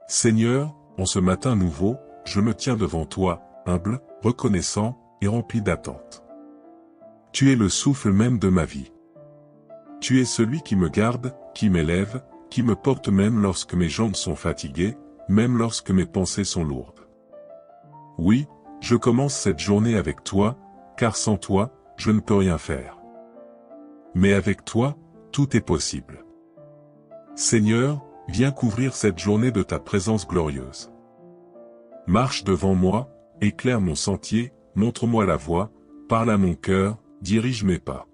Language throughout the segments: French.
Seigneur, en ce matin nouveau, je me tiens devant toi, humble, reconnaissant, et rempli d'attente. Tu es le souffle même de ma vie. Tu es celui qui me garde, qui m'élève, qui me porte même lorsque mes jambes sont fatiguées, même lorsque mes pensées sont lourdes. Oui, je commence cette journée avec toi, car sans toi, je ne peux rien faire. Mais avec toi, tout est possible. Seigneur, viens couvrir cette journée de ta présence glorieuse. Marche devant moi, éclaire mon sentier, montre-moi la voie, parle à mon cœur, dirige mes pas.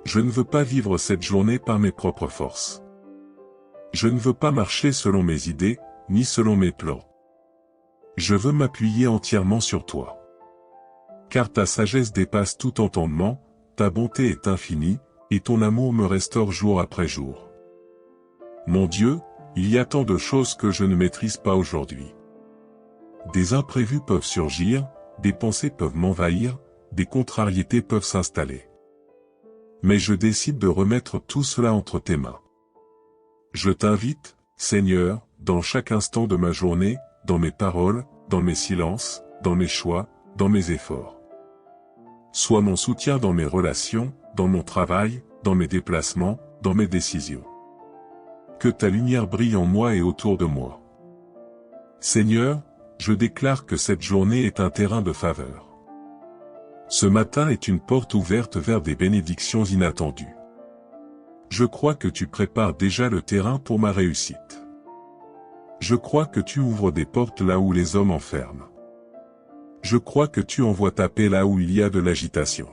Je ne veux pas vivre cette journée par mes propres forces. Je ne veux pas marcher selon mes idées, ni selon mes plans. Je veux m'appuyer entièrement sur toi. Car ta sagesse dépasse tout entendement, ta bonté est infinie, et ton amour me restaure jour après jour. Mon Dieu, il y a tant de choses que je ne maîtrise pas aujourd'hui. Des imprévus peuvent surgir, des pensées peuvent m'envahir, des contrariétés peuvent s'installer. Mais je décide de remettre tout cela entre tes mains. Je t'invite, Seigneur, dans chaque instant de ma journée, dans mes paroles, dans mes silences, dans mes choix, dans mes efforts. Sois mon soutien dans mes relations, dans mon travail, dans mes déplacements, dans mes décisions. Que ta lumière brille en moi et autour de moi. Seigneur, je déclare que cette journée est un terrain de faveur. Ce matin est une porte ouverte vers des bénédictions inattendues. Je crois que tu prépares déjà le terrain pour ma réussite. Je crois que tu ouvres des portes là où les hommes enferment. Je crois que tu envoies ta paix là où il y a de l'agitation.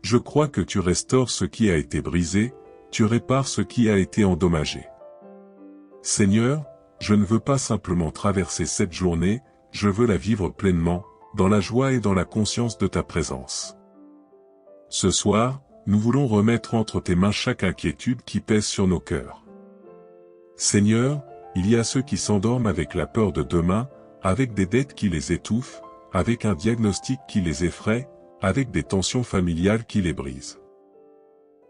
Je crois que tu restaures ce qui a été brisé, tu répares ce qui a été endommagé. Seigneur, je ne veux pas simplement traverser cette journée, je veux la vivre pleinement, dans la joie et dans la conscience de ta présence. Ce soir, nous voulons remettre entre tes mains chaque inquiétude qui pèse sur nos cœurs. Seigneur, il y a ceux qui s'endorment avec la peur de demain, avec des dettes qui les étouffent, avec un diagnostic qui les effraie, avec des tensions familiales qui les brisent.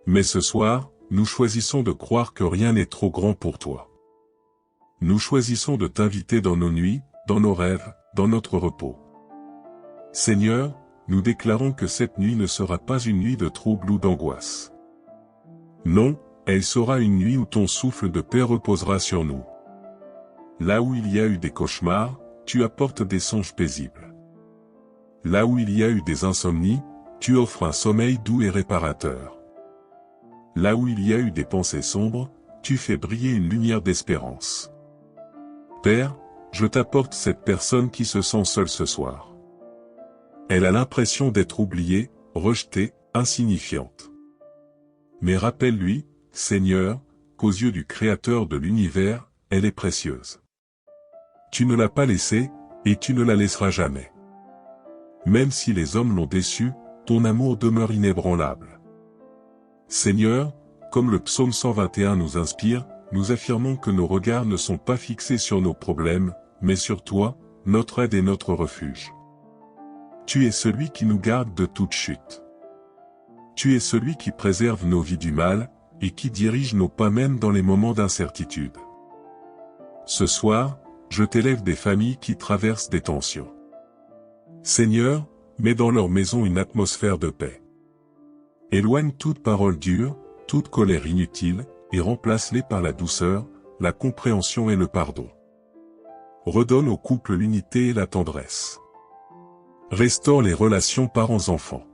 Mais ce soir, nous choisissons de croire que rien n'est trop grand pour toi. Nous choisissons de t'inviter dans nos nuits, dans nos rêves, dans notre repos. Seigneur, nous déclarons que cette nuit ne sera pas une nuit de trouble ou d'angoisse. Non, elle sera une nuit où ton souffle de paix reposera sur nous. Là où il y a eu des cauchemars, tu apportes des songes paisibles. Là où il y a eu des insomnies, tu offres un sommeil doux et réparateur. Là où il y a eu des pensées sombres, tu fais briller une lumière d'espérance. Père, je t'apporte cette personne qui se sent seule ce soir. Elle a l'impression d'être oubliée, rejetée, insignifiante. Mais rappelle-lui, Seigneur, qu'aux yeux du Créateur de l'univers, elle est précieuse. Tu ne l'as pas laissée, et tu ne la laisseras jamais. Même si les hommes l'ont déçue, ton amour demeure inébranlable. Seigneur, comme le psaume 121 nous inspire, nous affirmons que nos regards ne sont pas fixés sur nos problèmes, mais sur toi, notre aide et notre refuge. Tu es celui qui nous garde de toute chute. Tu es celui qui préserve nos vies du mal, et qui dirige nos pas même dans les moments d'incertitude. Ce soir, je t'élève des familles qui traversent des tensions. Seigneur, mets dans leur maison une atmosphère de paix. Éloigne toute parole dure, toute colère inutile, et remplace-les par la douceur, la compréhension et le pardon. Redonne au couple l'unité et la tendresse. Restaure les relations parents-enfants.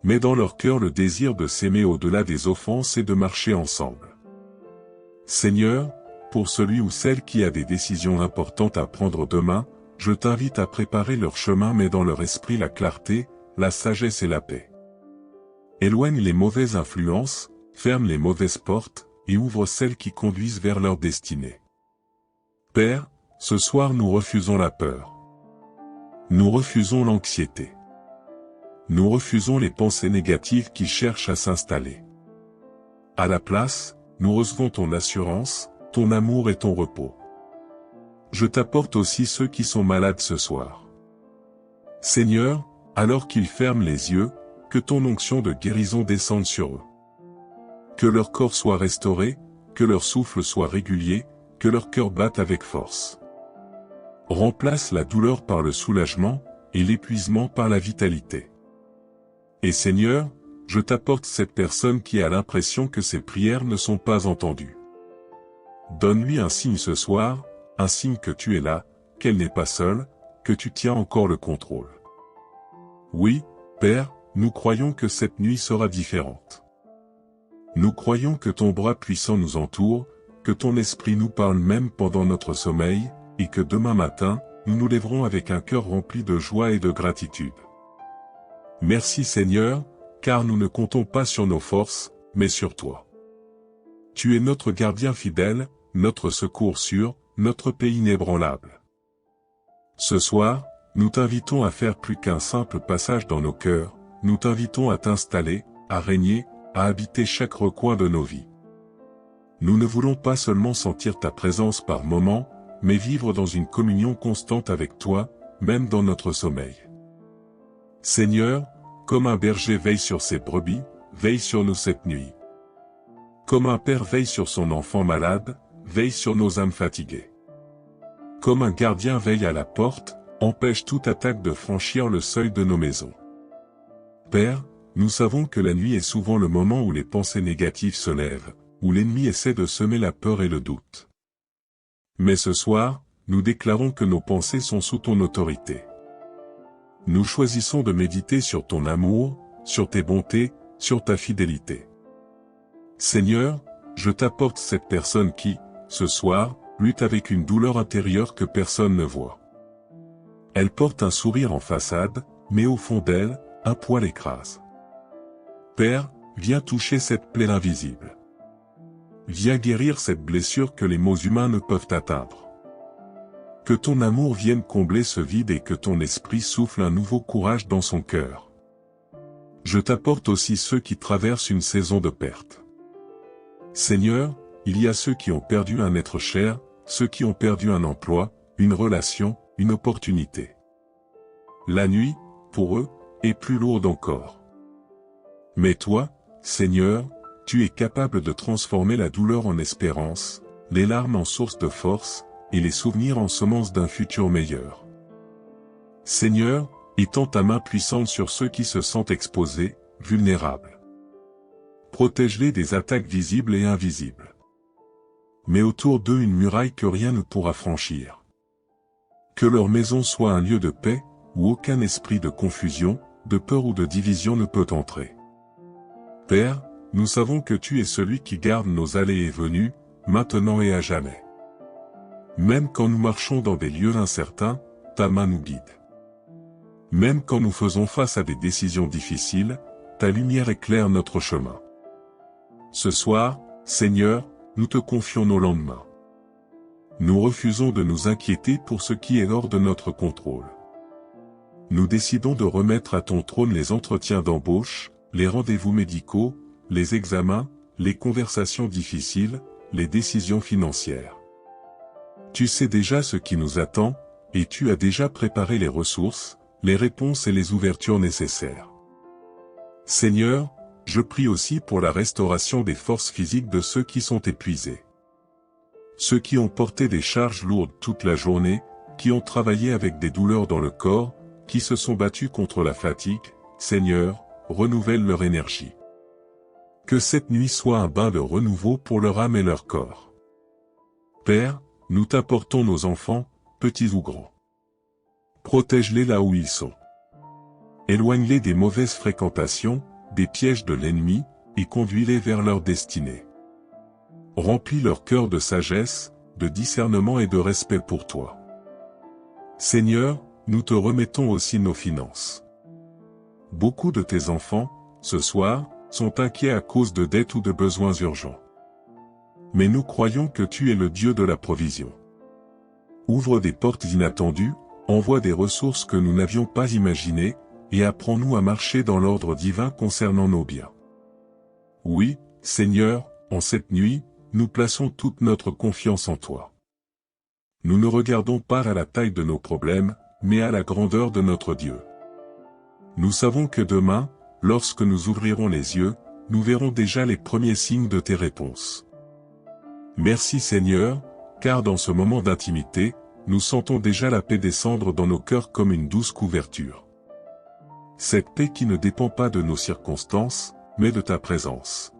Mets dans leur cœur le désir de s'aimer au-delà des offenses et de marcher ensemble. Seigneur, pour celui ou celle qui a des décisions importantes à prendre demain, je t'invite à préparer leur chemin, mais dans leur esprit la clarté, la sagesse et la paix. Éloigne les mauvaises influences, ferme les mauvaises portes, et ouvre celles qui conduisent vers leur destinée. Père, ce soir nous refusons la peur. Nous refusons l'anxiété. Nous refusons les pensées négatives qui cherchent à s'installer. À la place, nous recevons ton assurance, ton amour et ton repos. Je t'apporte aussi ceux qui sont malades ce soir. Seigneur, alors qu'ils ferment les yeux, que ton onction de guérison descende sur eux. Que leur corps soit restauré, que leur souffle soit régulier, que leur cœur batte avec force. Remplace la douleur par le soulagement, et l'épuisement par la vitalité. Et Seigneur, je t'apporte cette personne qui a l'impression que ses prières ne sont pas entendues. Donne-lui un signe ce soir, un signe que tu es là, qu'elle n'est pas seule, que tu tiens encore le contrôle. Oui, Père, nous croyons que cette nuit sera différente. Nous croyons que ton bras puissant nous entoure, que ton esprit nous parle même pendant notre sommeil, et que demain matin, nous nous lèverons avec un cœur rempli de joie et de gratitude. Merci Seigneur, car nous ne comptons pas sur nos forces, mais sur toi. Tu es notre gardien fidèle, notre secours sûr, notre paix inébranlable. Ce soir, nous t'invitons à faire plus qu'un simple passage dans nos cœurs, nous t'invitons à t'installer, à régner, à habiter chaque recoin de nos vies. Nous ne voulons pas seulement sentir ta présence par moments, mais vivre dans une communion constante avec toi, même dans notre sommeil. Seigneur, comme un berger veille sur ses brebis, veille sur nous cette nuit. Comme un père veille sur son enfant malade, veille sur nos âmes fatiguées. Comme un gardien veille à la porte, empêche toute attaque de franchir le seuil de nos maisons. Père, nous savons que la nuit est souvent le moment où les pensées négatives se lèvent, où l'ennemi essaie de semer la peur et le doute. Mais ce soir, nous déclarons que nos pensées sont sous ton autorité. Nous choisissons de méditer sur ton amour, sur tes bontés, sur ta fidélité. Seigneur, je t'apporte cette personne qui, ce soir, lutte avec une douleur intérieure que personne ne voit. Elle porte un sourire en façade, mais au fond d'elle, un poids l'écrase. Père, viens toucher cette plaie invisible. Viens guérir cette blessure que les mots humains ne peuvent atteindre. Que ton amour vienne combler ce vide et que ton esprit souffle un nouveau courage dans son cœur. Je t'apporte aussi ceux qui traversent une saison de perte. Seigneur, il y a ceux qui ont perdu un être cher, ceux qui ont perdu un emploi, une relation, une opportunité. La nuit, pour eux, est plus lourde encore. Mais toi, Seigneur, tu es capable de transformer la douleur en espérance, les larmes en source de force, et les souvenirs en semences d'un futur meilleur. Seigneur, étends ta main puissante sur ceux qui se sentent exposés, vulnérables. Protège-les des attaques visibles et invisibles. Mets autour d'eux une muraille que rien ne pourra franchir. Que leur maison soit un lieu de paix, où aucun esprit de confusion, de peur ou de division ne peut entrer. Père, nous savons que tu es celui qui garde nos allées et venues, maintenant et à jamais. Même quand nous marchons dans des lieux incertains, ta main nous guide. Même quand nous faisons face à des décisions difficiles, ta lumière éclaire notre chemin. Ce soir, Seigneur, nous te confions nos lendemains. Nous refusons de nous inquiéter pour ce qui est hors de notre contrôle. Nous décidons de remettre à ton trône les entretiens d'embauche, les rendez-vous médicaux, les examens, les conversations difficiles, les décisions financières. Tu sais déjà ce qui nous attend, et tu as déjà préparé les ressources, les réponses et les ouvertures nécessaires. Seigneur, je prie aussi pour la restauration des forces physiques de ceux qui sont épuisés. Ceux qui ont porté des charges lourdes toute la journée, qui ont travaillé avec des douleurs dans le corps, qui se sont battus contre la fatigue, Seigneur, renouvelle leur énergie. Que cette nuit soit un bain de renouveau pour leur âme et leur corps. Père, nous t'apportons nos enfants, petits ou grands. Protège-les là où ils sont. Éloigne-les des mauvaises fréquentations, des pièges de l'ennemi, et conduis-les vers leur destinée. Remplis leur cœur de sagesse, de discernement et de respect pour toi. Seigneur, nous te remettons aussi nos finances. Beaucoup de tes enfants, ce soir, sont inquiets à cause de dettes ou de besoins urgents. Mais nous croyons que tu es le Dieu de la provision. Ouvre des portes inattendues, envoie des ressources que nous n'avions pas imaginées, et apprends-nous à marcher dans l'ordre divin concernant nos biens. Oui, Seigneur, en cette nuit, nous plaçons toute notre confiance en toi. Nous ne regardons pas à la taille de nos problèmes, mais à la grandeur de notre Dieu. Nous savons que demain, lorsque nous ouvrirons les yeux, nous verrons déjà les premiers signes de tes réponses. Merci Seigneur, car dans ce moment d'intimité, nous sentons déjà la paix descendre dans nos cœurs comme une douce couverture. Cette paix qui ne dépend pas de nos circonstances, mais de ta présence.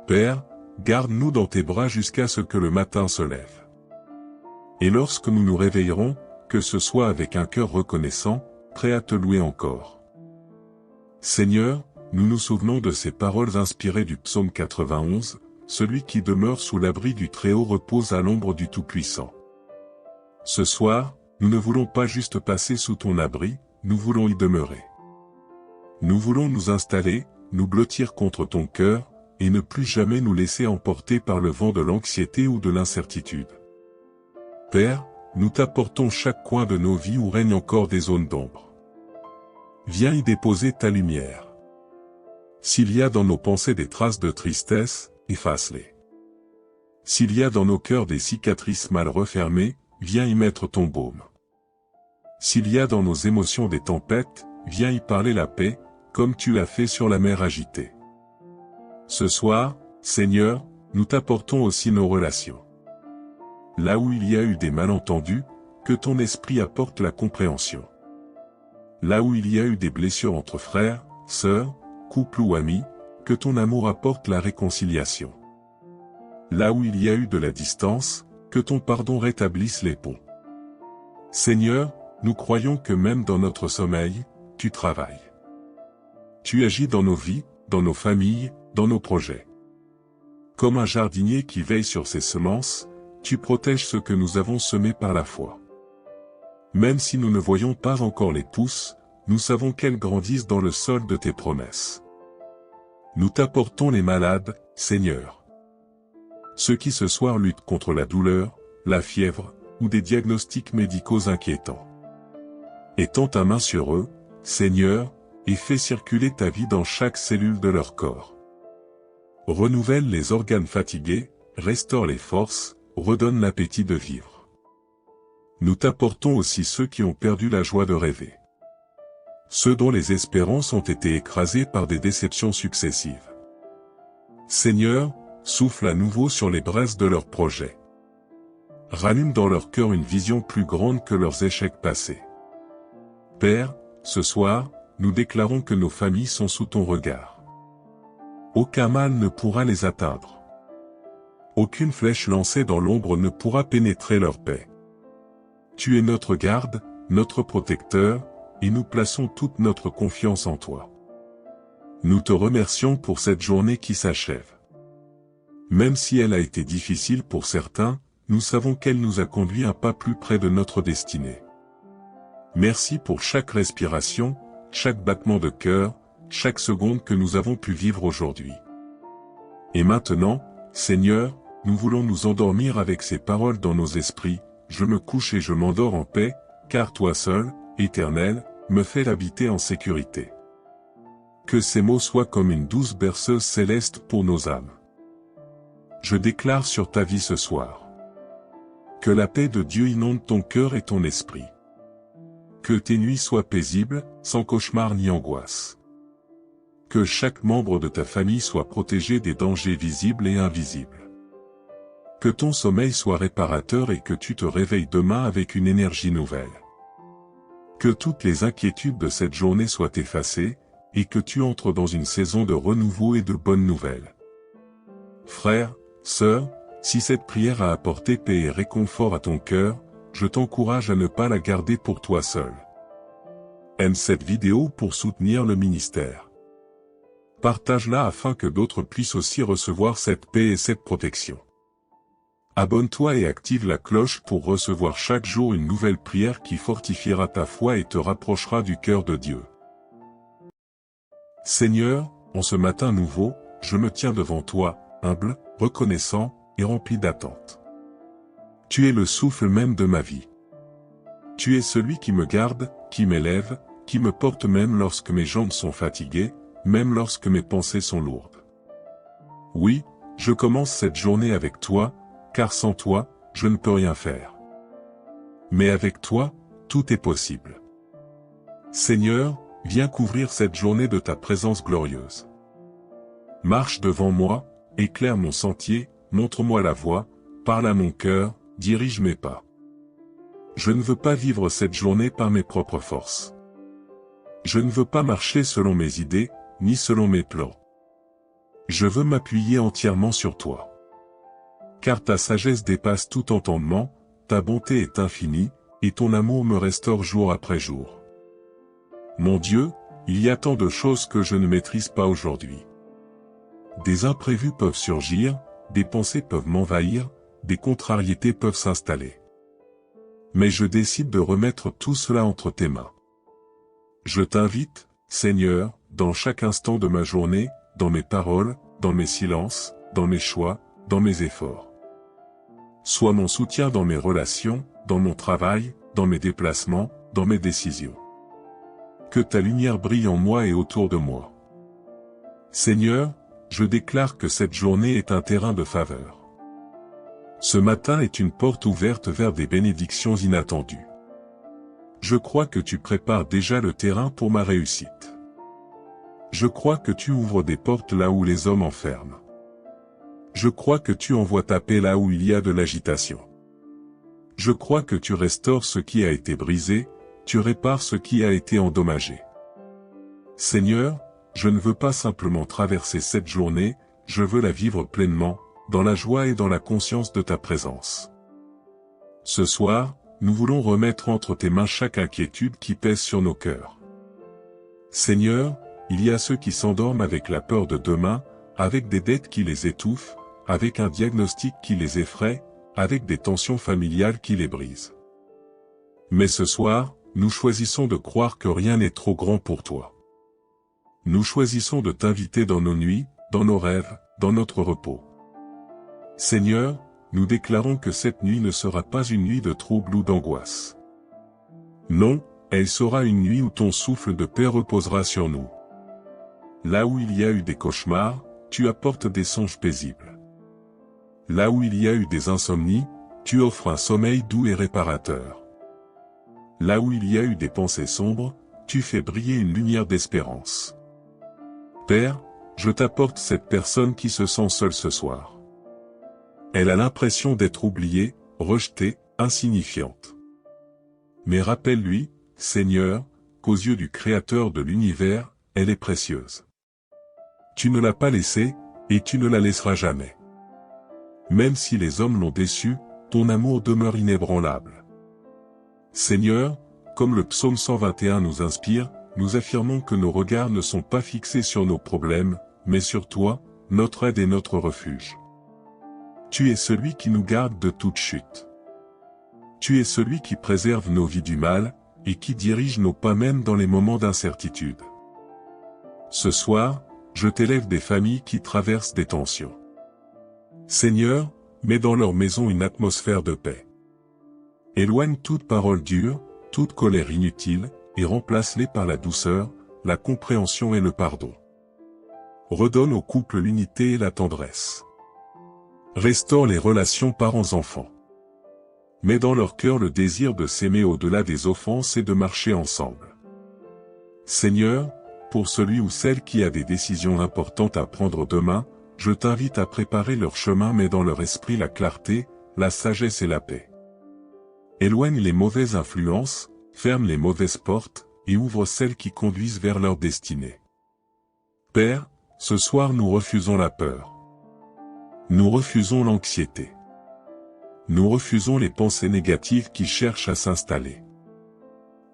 Père, garde-nous dans tes bras jusqu'à ce que le matin se lève. Et lorsque nous nous réveillerons, que ce soit avec un cœur reconnaissant, prêt à te louer encore. Seigneur, nous nous souvenons de ces paroles inspirées du psaume 91, celui qui demeure sous l'abri du Très-Haut repose à l'ombre du Tout-Puissant. Ce soir, nous ne voulons pas juste passer sous ton abri, nous voulons y demeurer. Nous voulons nous installer, nous blottir contre ton cœur, et ne plus jamais nous laisser emporter par le vent de l'anxiété ou de l'incertitude. Père, nous t'apportons chaque coin de nos vies où règnent encore des zones d'ombre. Viens y déposer ta lumière. S'il y a dans nos pensées des traces de tristesse, efface-les. S'il y a dans nos cœurs des cicatrices mal refermées, viens y mettre ton baume. S'il y a dans nos émotions des tempêtes, viens y parler la paix, comme tu l'as fait sur la mer agitée. Ce soir, Seigneur, nous t'apportons aussi nos relations. Là où il y a eu des malentendus, que ton esprit apporte la compréhension. Là où il y a eu des blessures entre frères, sœurs, couple ou amis, que ton amour apporte la réconciliation. Là où il y a eu de la distance, que ton pardon rétablisse les ponts. Seigneur, nous croyons que même dans notre sommeil, tu travailles. Tu agis dans nos vies, dans nos familles, dans nos projets. Comme un jardinier qui veille sur ses semences, tu protèges ce que nous avons semé par la foi. Même si nous ne voyons pas encore les pousses, nous savons qu'elles grandissent dans le sol de tes promesses. Nous t'apportons les malades, Seigneur. Ceux qui ce soir luttent contre la douleur, la fièvre, ou des diagnostics médicaux inquiétants. Étends ta main sur eux, Seigneur, et fais circuler ta vie dans chaque cellule de leur corps. Renouvelle les organes fatigués, restaure les forces, redonne l'appétit de vivre. Nous t'apportons aussi ceux qui ont perdu la joie de rêver. Ceux dont les espérances ont été écrasées par des déceptions successives. Seigneur, souffle à nouveau sur les braises de leurs projets. Rallume dans leur cœur une vision plus grande que leurs échecs passés. Père, ce soir, nous déclarons que nos familles sont sous ton regard. Aucun mal ne pourra les atteindre. Aucune flèche lancée dans l'ombre ne pourra pénétrer leur paix. Tu es notre garde, notre protecteur, et nous plaçons toute notre confiance en toi. Nous te remercions pour cette journée qui s'achève. Même si elle a été difficile pour certains, nous savons qu'elle nous a conduits un pas plus près de notre destinée. Merci pour chaque respiration, chaque battement de cœur, chaque seconde que nous avons pu vivre aujourd'hui. Et maintenant, Seigneur, nous voulons nous endormir avec ces paroles dans nos esprits, je me couche et je m'endors en paix, car toi seul, Éternel, me fais habiter en sécurité. Que ces mots soient comme une douce berceuse céleste pour nos âmes. Je déclare sur ta vie ce soir. Que la paix de Dieu inonde ton cœur et ton esprit. Que tes nuits soient paisibles, sans cauchemar ni angoisse. Que chaque membre de ta famille soit protégé des dangers visibles et invisibles. Que ton sommeil soit réparateur et que tu te réveilles demain avec une énergie nouvelle. Que toutes les inquiétudes de cette journée soient effacées, et que tu entres dans une saison de renouveau et de bonnes nouvelles. Frère, sœur, si cette prière a apporté paix et réconfort à ton cœur, je t'encourage à ne pas la garder pour toi seul. Aime cette vidéo pour soutenir le ministère. Partage-la afin que d'autres puissent aussi recevoir cette paix et cette protection. Abonne-toi et active la cloche pour recevoir chaque jour une nouvelle prière qui fortifiera ta foi et te rapprochera du cœur de Dieu. Seigneur, en ce matin nouveau, je me tiens devant toi, humble, reconnaissant, et rempli d'attente. Tu es le souffle même de ma vie. Tu es celui qui me garde, qui m'élève, qui me porte même lorsque mes jambes sont fatiguées, même lorsque mes pensées sont lourdes. Oui, je commence cette journée avec toi, car sans toi, je ne peux rien faire. Mais avec toi, tout est possible. Seigneur, viens couvrir cette journée de ta présence glorieuse. Marche devant moi, éclaire mon sentier, montre-moi la voie, parle à mon cœur, dirige mes pas. Je ne veux pas vivre cette journée par mes propres forces. Je ne veux pas marcher selon mes idées, ni selon mes plans. Je veux m'appuyer entièrement sur toi. Car ta sagesse dépasse tout entendement, ta bonté est infinie, et ton amour me restaure jour après jour. Mon Dieu, il y a tant de choses que je ne maîtrise pas aujourd'hui. Des imprévus peuvent surgir, des pensées peuvent m'envahir, des contrariétés peuvent s'installer. Mais je décide de remettre tout cela entre tes mains. Je t'invite, Seigneur, dans chaque instant de ma journée, dans mes paroles, dans mes silences, dans mes choix, dans mes efforts. Sois mon soutien dans mes relations, dans mon travail, dans mes déplacements, dans mes décisions. Que ta lumière brille en moi et autour de moi. Seigneur, je déclare que cette journée est un terrain de faveur. Ce matin est une porte ouverte vers des bénédictions inattendues. Je crois que tu prépares déjà le terrain pour ma réussite. Je crois que tu ouvres des portes là où les hommes enferment. Je crois que tu envoies ta paix là où il y a de l'agitation. Je crois que tu restaures ce qui a été brisé, tu répares ce qui a été endommagé. Seigneur, je ne veux pas simplement traverser cette journée, je veux la vivre pleinement, dans la joie et dans la conscience de ta présence. Ce soir, nous voulons remettre entre tes mains chaque inquiétude qui pèse sur nos cœurs. Seigneur, il y a ceux qui s'endorment avec la peur de demain, avec des dettes qui les étouffent, avec un diagnostic qui les effraie, avec des tensions familiales qui les brisent. Mais ce soir, nous choisissons de croire que rien n'est trop grand pour toi. Nous choisissons de t'inviter dans nos nuits, dans nos rêves, dans notre repos. Seigneur, nous déclarons que cette nuit ne sera pas une nuit de trouble ou d'angoisse. Non, elle sera une nuit où ton souffle de paix reposera sur nous. Là où il y a eu des cauchemars, tu apportes des songes paisibles. Là où il y a eu des insomnies, tu offres un sommeil doux et réparateur. Là où il y a eu des pensées sombres, tu fais briller une lumière d'espérance. Père, je t'apporte cette personne qui se sent seule ce soir. Elle a l'impression d'être oubliée, rejetée, insignifiante. Mais rappelle-lui, Seigneur, qu'aux yeux du Créateur de l'univers, elle est précieuse. Tu ne l'as pas laissée, et tu ne la laisseras jamais. Même si les hommes l'ont déçue, ton amour demeure inébranlable. Seigneur, comme le psaume 121 nous inspire, nous affirmons que nos regards ne sont pas fixés sur nos problèmes, mais sur toi, notre aide et notre refuge. Tu es celui qui nous garde de toute chute. Tu es celui qui préserve nos vies du mal, et qui dirige nos pas même dans les moments d'incertitude. Ce soir, je t'élève des familles qui traversent des tensions. Seigneur, mets dans leur maison une atmosphère de paix. Éloigne toute parole dure, toute colère inutile, et remplace-les par la douceur, la compréhension et le pardon. Redonne au couple l'unité et la tendresse. Restaure les relations parents-enfants. Mets dans leur cœur le désir de s'aimer au-delà des offenses et de marcher ensemble. Seigneur, pour celui ou celle qui a des décisions importantes à prendre demain, je t'invite à préparer leur chemin, mais dans leur esprit la clarté, la sagesse et la paix. Éloigne les mauvaises influences, ferme les mauvaises portes, et ouvre celles qui conduisent vers leur destinée. Père, ce soir nous refusons la peur. Nous refusons l'anxiété. Nous refusons les pensées négatives qui cherchent à s'installer.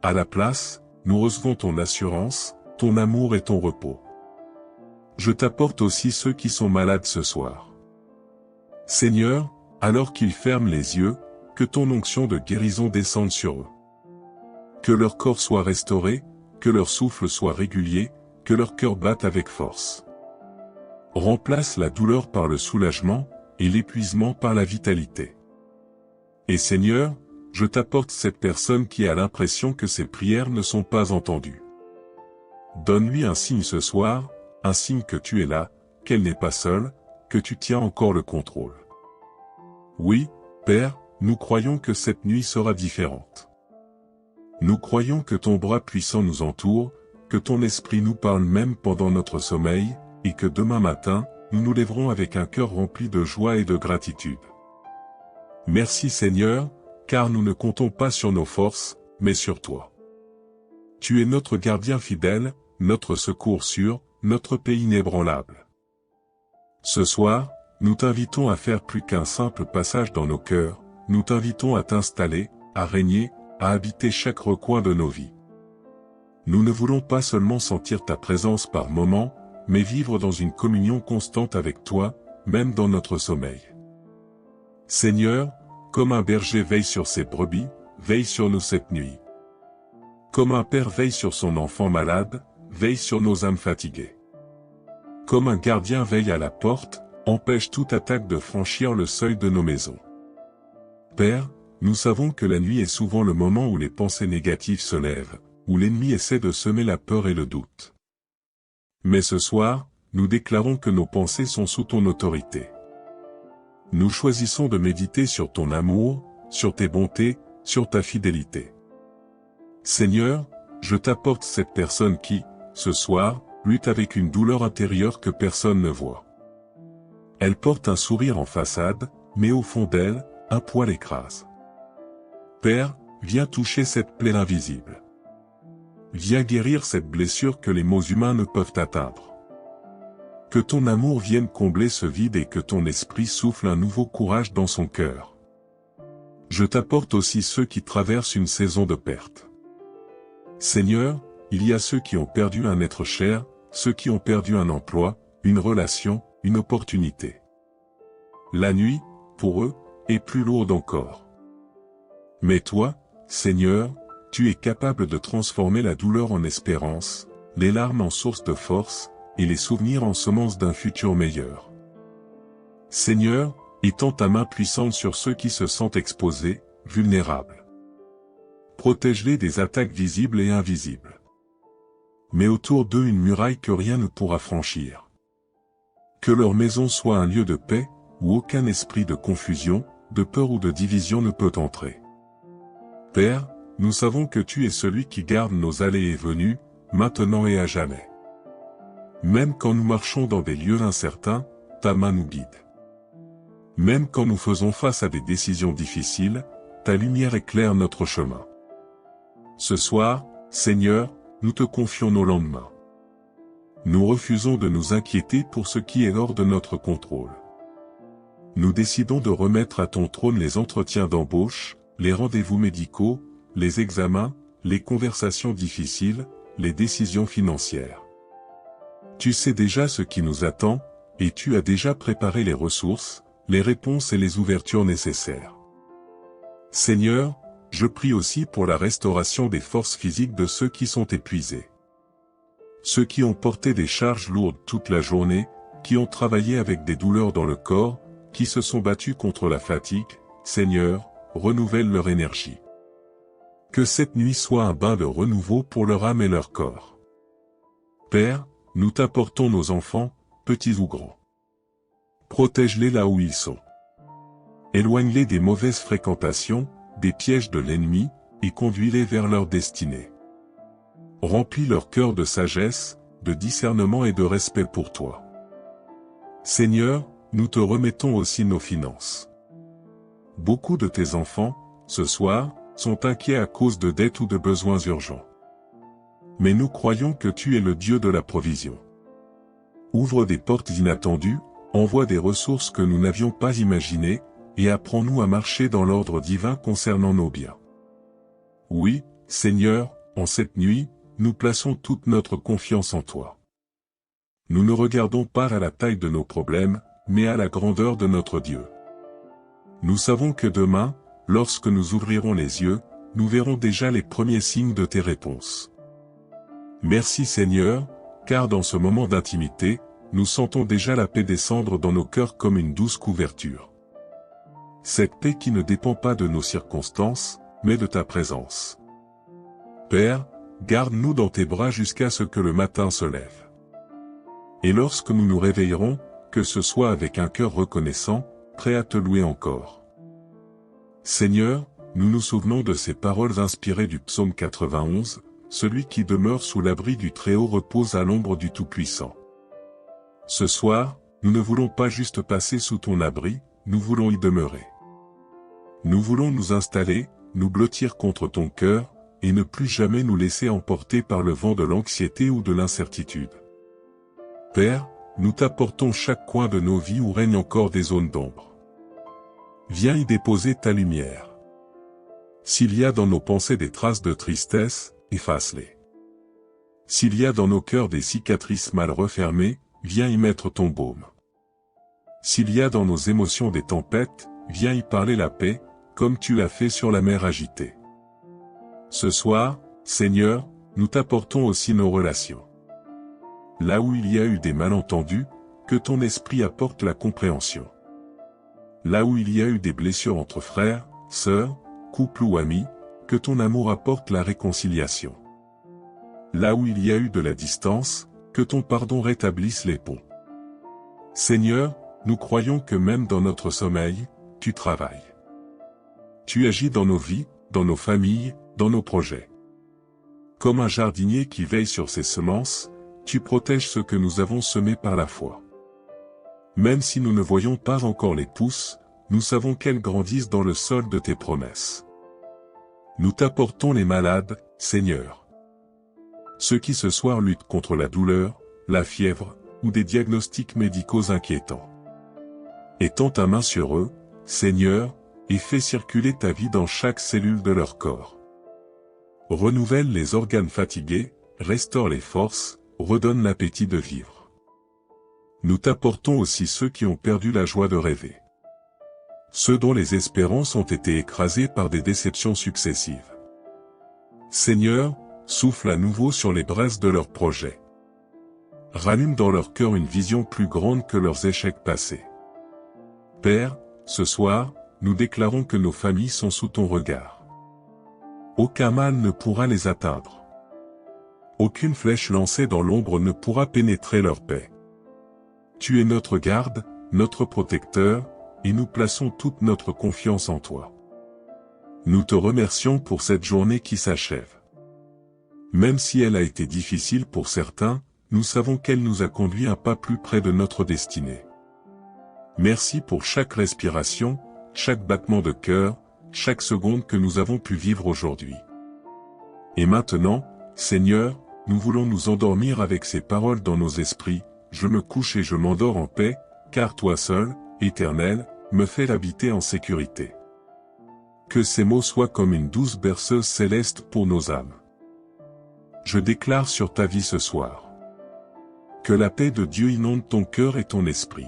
À la place, nous recevons ton assurance, ton amour et ton repos. Je t'apporte aussi ceux qui sont malades ce soir. Seigneur, alors qu'ils ferment les yeux, que ton onction de guérison descende sur eux. Que leur corps soit restauré, que leur souffle soit régulier, que leur cœur batte avec force. Remplace la douleur par le soulagement, et l'épuisement par la vitalité. Et Seigneur, je t'apporte cette personne qui a l'impression que ses prières ne sont pas entendues. Donne-lui un signe ce soir, un signe que tu es là, qu'elle n'est pas seule, que tu tiens encore le contrôle. Oui, Père, nous croyons que cette nuit sera différente. Nous croyons que ton bras puissant nous entoure, que ton esprit nous parle même pendant notre sommeil, et que demain matin, nous nous lèverons avec un cœur rempli de joie et de gratitude. Merci Seigneur, car nous ne comptons pas sur nos forces, mais sur toi. Tu es notre gardien fidèle, notre secours sûr, notre paix inébranlable. Ce soir, nous t'invitons à faire plus qu'un simple passage dans nos cœurs, nous t'invitons à t'installer, à régner, à habiter chaque recoin de nos vies. Nous ne voulons pas seulement sentir ta présence par moments, mais vivre dans une communion constante avec toi, même dans notre sommeil. Seigneur, comme un berger veille sur ses brebis, veille sur nous cette nuit. Comme un père veille sur son enfant malade, veille sur nos âmes fatiguées. Comme un gardien veille à la porte, empêche toute attaque de franchir le seuil de nos maisons. Père, nous savons que la nuit est souvent le moment où les pensées négatives se lèvent, où l'ennemi essaie de semer la peur et le doute. Mais ce soir, nous déclarons que nos pensées sont sous ton autorité. Nous choisissons de méditer sur ton amour, sur tes bontés, sur ta fidélité. Seigneur, je t'apporte cette personne qui, ce soir, lutte avec une douleur intérieure que personne ne voit. Elle porte un sourire en façade, mais au fond d'elle, un poids l'écrase. Père, viens toucher cette plaie invisible. Viens guérir cette blessure que les mots humains ne peuvent atteindre. Que ton amour vienne combler ce vide et que ton esprit souffle un nouveau courage dans son cœur. Je t'apporte aussi ceux qui traversent une saison de perte. Seigneur, il y a ceux qui ont perdu un être cher, ceux qui ont perdu un emploi, une relation, une opportunité. La nuit, pour eux, est plus lourde encore. Mais toi, Seigneur, tu es capable de transformer la douleur en espérance, les larmes en source de force, et les souvenirs en semences d'un futur meilleur. Seigneur, étends ta main puissante sur ceux qui se sentent exposés, vulnérables. Protège-les des attaques visibles et invisibles. Mets autour d'eux une muraille que rien ne pourra franchir. Que leur maison soit un lieu de paix, où aucun esprit de confusion, de peur ou de division ne peut entrer. Père, nous savons que tu es celui qui garde nos allées et venues, maintenant et à jamais. Même quand nous marchons dans des lieux incertains, ta main nous guide. Même quand nous faisons face à des décisions difficiles, ta lumière éclaire notre chemin. Ce soir, Seigneur, nous te confions nos lendemains. Nous refusons de nous inquiéter pour ce qui est hors de notre contrôle. Nous décidons de remettre à ton trône les entretiens d'embauche, les rendez-vous médicaux, les examens, les conversations difficiles, les décisions financières. Tu sais déjà ce qui nous attend, et tu as déjà préparé les ressources, les réponses et les ouvertures nécessaires. Seigneur, je prie aussi pour la restauration des forces physiques de ceux qui sont épuisés. Ceux qui ont porté des charges lourdes toute la journée, qui ont travaillé avec des douleurs dans le corps, qui se sont battus contre la fatigue, Seigneur, renouvelle leur énergie. Que cette nuit soit un bain de renouveau pour leur âme et leur corps. Père, nous t'apportons nos enfants, petits ou grands. Protège-les là où ils sont. Éloigne-les des mauvaises fréquentations, des pièges de l'ennemi, et conduis-les vers leur destinée. Remplis leur cœur de sagesse, de discernement et de respect pour toi. Seigneur, nous te remettons aussi nos finances. Beaucoup de tes enfants, ce soir, sont inquiets à cause de dettes ou de besoins urgents. Mais nous croyons que tu es le Dieu de la provision. Ouvre des portes inattendues, envoie des ressources que nous n'avions pas imaginées, et apprends-nous à marcher dans l'ordre divin concernant nos biens. Oui, Seigneur, en cette nuit, nous plaçons toute notre confiance en toi. Nous ne regardons pas à la taille de nos problèmes, mais à la grandeur de notre Dieu. Nous savons que demain, lorsque nous ouvrirons les yeux, nous verrons déjà les premiers signes de tes réponses. Merci Seigneur, car dans ce moment d'intimité, nous sentons déjà la paix descendre dans nos cœurs comme une douce couverture. Cette paix qui ne dépend pas de nos circonstances, mais de ta présence. Père, garde-nous dans tes bras jusqu'à ce que le matin se lève. Et lorsque nous nous réveillerons, que ce soit avec un cœur reconnaissant, prêt à te louer encore. Seigneur, nous nous souvenons de ces paroles inspirées du psaume 91, celui qui demeure sous l'abri du Très-Haut repose à l'ombre du Tout-Puissant. Ce soir, nous ne voulons pas juste passer sous ton abri, nous voulons y demeurer. Nous voulons nous installer, nous blottir contre ton cœur, et ne plus jamais nous laisser emporter par le vent de l'anxiété ou de l'incertitude. Père, nous t'apportons chaque coin de nos vies où règnent encore des zones d'ombre. Viens y déposer ta lumière. S'il y a dans nos pensées des traces de tristesse, efface-les. S'il y a dans nos cœurs des cicatrices mal refermées, viens y mettre ton baume. S'il y a dans nos émotions des tempêtes, viens y parler la paix, comme tu l'as fait sur la mer agitée. Ce soir, Seigneur, nous t'apportons aussi nos relations. Là où il y a eu des malentendus, que ton esprit apporte la compréhension. Là où il y a eu des blessures entre frères, sœurs, couples ou amis, que ton amour apporte la réconciliation. Là où il y a eu de la distance, que ton pardon rétablisse les ponts. Seigneur, nous croyons que même dans notre sommeil, tu travailles. Tu agis dans nos vies, dans nos familles, dans nos projets. Comme un jardinier qui veille sur ses semences, tu protèges ce que nous avons semé par la foi. Même si nous ne voyons pas encore les pousses, nous savons qu'elles grandissent dans le sol de tes promesses. Nous t'apportons les malades, Seigneur. Ceux qui ce soir luttent contre la douleur, la fièvre, ou des diagnostics médicaux inquiétants. Étends ta main sur eux, Seigneur, et fais circuler ta vie dans chaque cellule de leur corps. Renouvelle les organes fatigués, restaure les forces, redonne l'appétit de vivre. Nous t'apportons aussi ceux qui ont perdu la joie de rêver. Ceux dont les espérances ont été écrasées par des déceptions successives. Seigneur, souffle à nouveau sur les braises de leurs projets. Rallume dans leur cœur une vision plus grande que leurs échecs passés. Père, ce soir, nous déclarons que nos familles sont sous ton regard. Aucun mal ne pourra les atteindre. Aucune flèche lancée dans l'ombre ne pourra pénétrer leur paix. Tu es notre garde, notre protecteur, et nous plaçons toute notre confiance en toi. Nous te remercions pour cette journée qui s'achève. Même si elle a été difficile pour certains, nous savons qu'elle nous a conduits un pas plus près de notre destinée. Merci pour chaque respiration, chaque battement de cœur, chaque seconde que nous avons pu vivre aujourd'hui. Et maintenant, Seigneur, nous voulons nous endormir avec ces paroles dans nos esprits, je me couche et je m'endors en paix, car toi seul, Éternel, me fais habiter en sécurité. Que ces mots soient comme une douce berceuse céleste pour nos âmes. Je déclare sur ta vie ce soir. Que la paix de Dieu inonde ton cœur et ton esprit.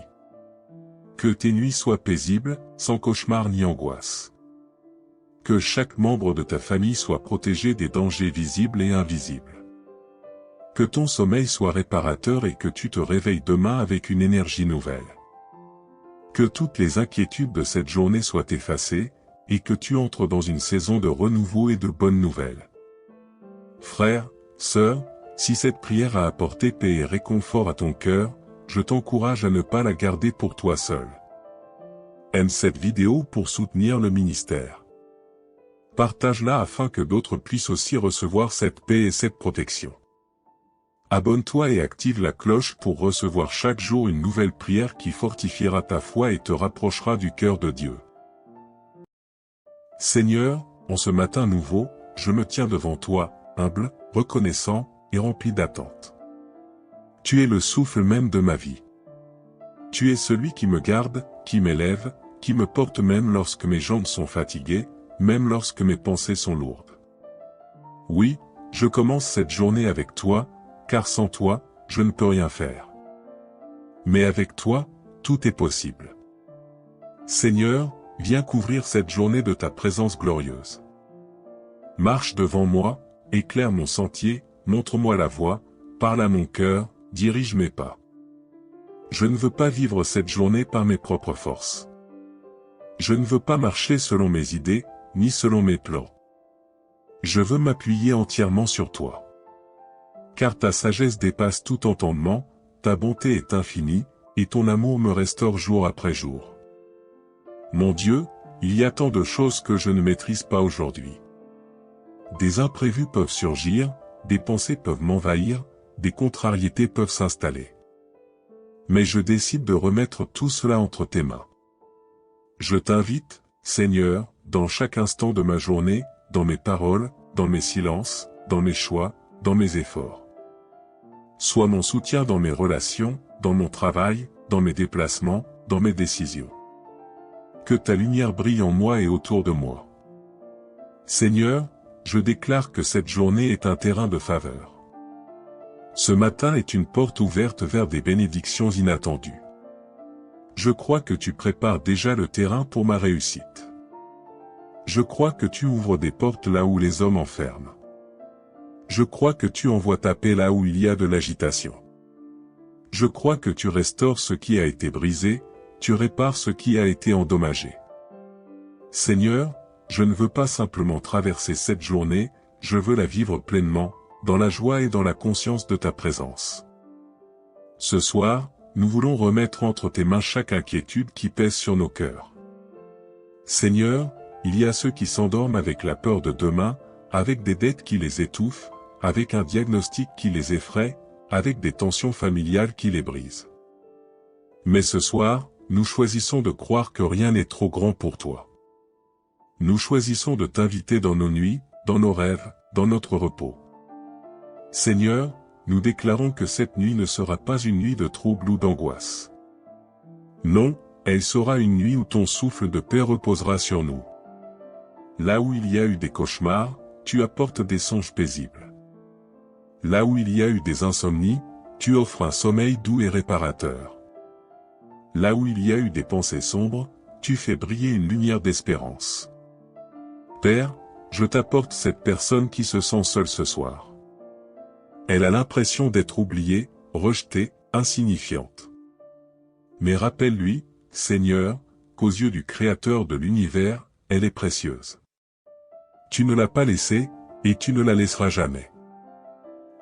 Que tes nuits soient paisibles, sans cauchemar ni angoisse. Que chaque membre de ta famille soit protégé des dangers visibles et invisibles. Que ton sommeil soit réparateur et que tu te réveilles demain avec une énergie nouvelle. Que toutes les inquiétudes de cette journée soient effacées, et que tu entres dans une saison de renouveau et de bonnes nouvelles. Frère, sœur, si cette prière a apporté paix et réconfort à ton cœur, je t'encourage à ne pas la garder pour toi seul. Aime cette vidéo pour soutenir le ministère. Partage-la afin que d'autres puissent aussi recevoir cette paix et cette protection. Abonne-toi et active la cloche pour recevoir chaque jour une nouvelle prière qui fortifiera ta foi et te rapprochera du cœur de Dieu. Seigneur, en ce matin nouveau, je me tiens devant toi, humble, reconnaissant, et rempli d'attente. Tu es le souffle même de ma vie. Tu es celui qui me garde, qui m'élève, qui me porte même lorsque mes jambes sont fatiguées, même lorsque mes pensées sont lourdes. Oui, je commence cette journée avec toi, car sans toi, je ne peux rien faire. Mais avec toi, tout est possible. Seigneur, viens couvrir cette journée de ta présence glorieuse. Marche devant moi, éclaire mon sentier, montre-moi la voie, parle à mon cœur, dirige mes pas. Je ne veux pas vivre cette journée par mes propres forces. Je ne veux pas marcher selon mes idées, ni selon mes plans. Je veux m'appuyer entièrement sur toi. Car ta sagesse dépasse tout entendement, ta bonté est infinie, et ton amour me restaure jour après jour. Mon Dieu, il y a tant de choses que je ne maîtrise pas aujourd'hui. Des imprévus peuvent surgir, des pensées peuvent m'envahir, des contrariétés peuvent s'installer. Mais je décide de remettre tout cela entre tes mains. Je t'invite, Seigneur, dans chaque instant de ma journée, dans mes paroles, dans mes silences, dans mes choix, dans mes efforts. Sois mon soutien dans mes relations, dans mon travail, dans mes déplacements, dans mes décisions. Que ta lumière brille en moi et autour de moi. Seigneur, je déclare que cette journée est un terrain de faveur. Ce matin est une porte ouverte vers des bénédictions inattendues. Je crois que tu prépares déjà le terrain pour ma réussite. Je crois que tu ouvres des portes là où les hommes enferment. Je crois que tu envoies ta paix là où il y a de l'agitation. Je crois que tu restaures ce qui a été brisé, tu répares ce qui a été endommagé. Seigneur, je ne veux pas simplement traverser cette journée, je veux la vivre pleinement, dans la joie et dans la conscience de ta présence. Ce soir, nous voulons remettre entre tes mains chaque inquiétude qui pèse sur nos cœurs. Seigneur, il y a ceux qui s'endorment avec la peur de demain, avec des dettes qui les étouffent, avec un diagnostic qui les effraie, avec des tensions familiales qui les brisent. Mais ce soir, nous choisissons de croire que rien n'est trop grand pour toi. Nous choisissons de t'inviter dans nos nuits, dans nos rêves, dans notre repos. Seigneur, nous déclarons que cette nuit ne sera pas une nuit de trouble ou d'angoisse. Non, elle sera une nuit où ton souffle de paix reposera sur nous. Là où il y a eu des cauchemars, tu apportes des songes paisibles. Là où il y a eu des insomnies, tu offres un sommeil doux et réparateur. Là où il y a eu des pensées sombres, tu fais briller une lumière d'espérance. Père, je t'apporte cette personne qui se sent seule ce soir. Elle a l'impression d'être oubliée, rejetée, insignifiante. Mais rappelle-lui, Seigneur, qu'aux yeux du Créateur de l'univers, elle est précieuse. Tu ne l'as pas laissée, et tu ne la laisseras jamais.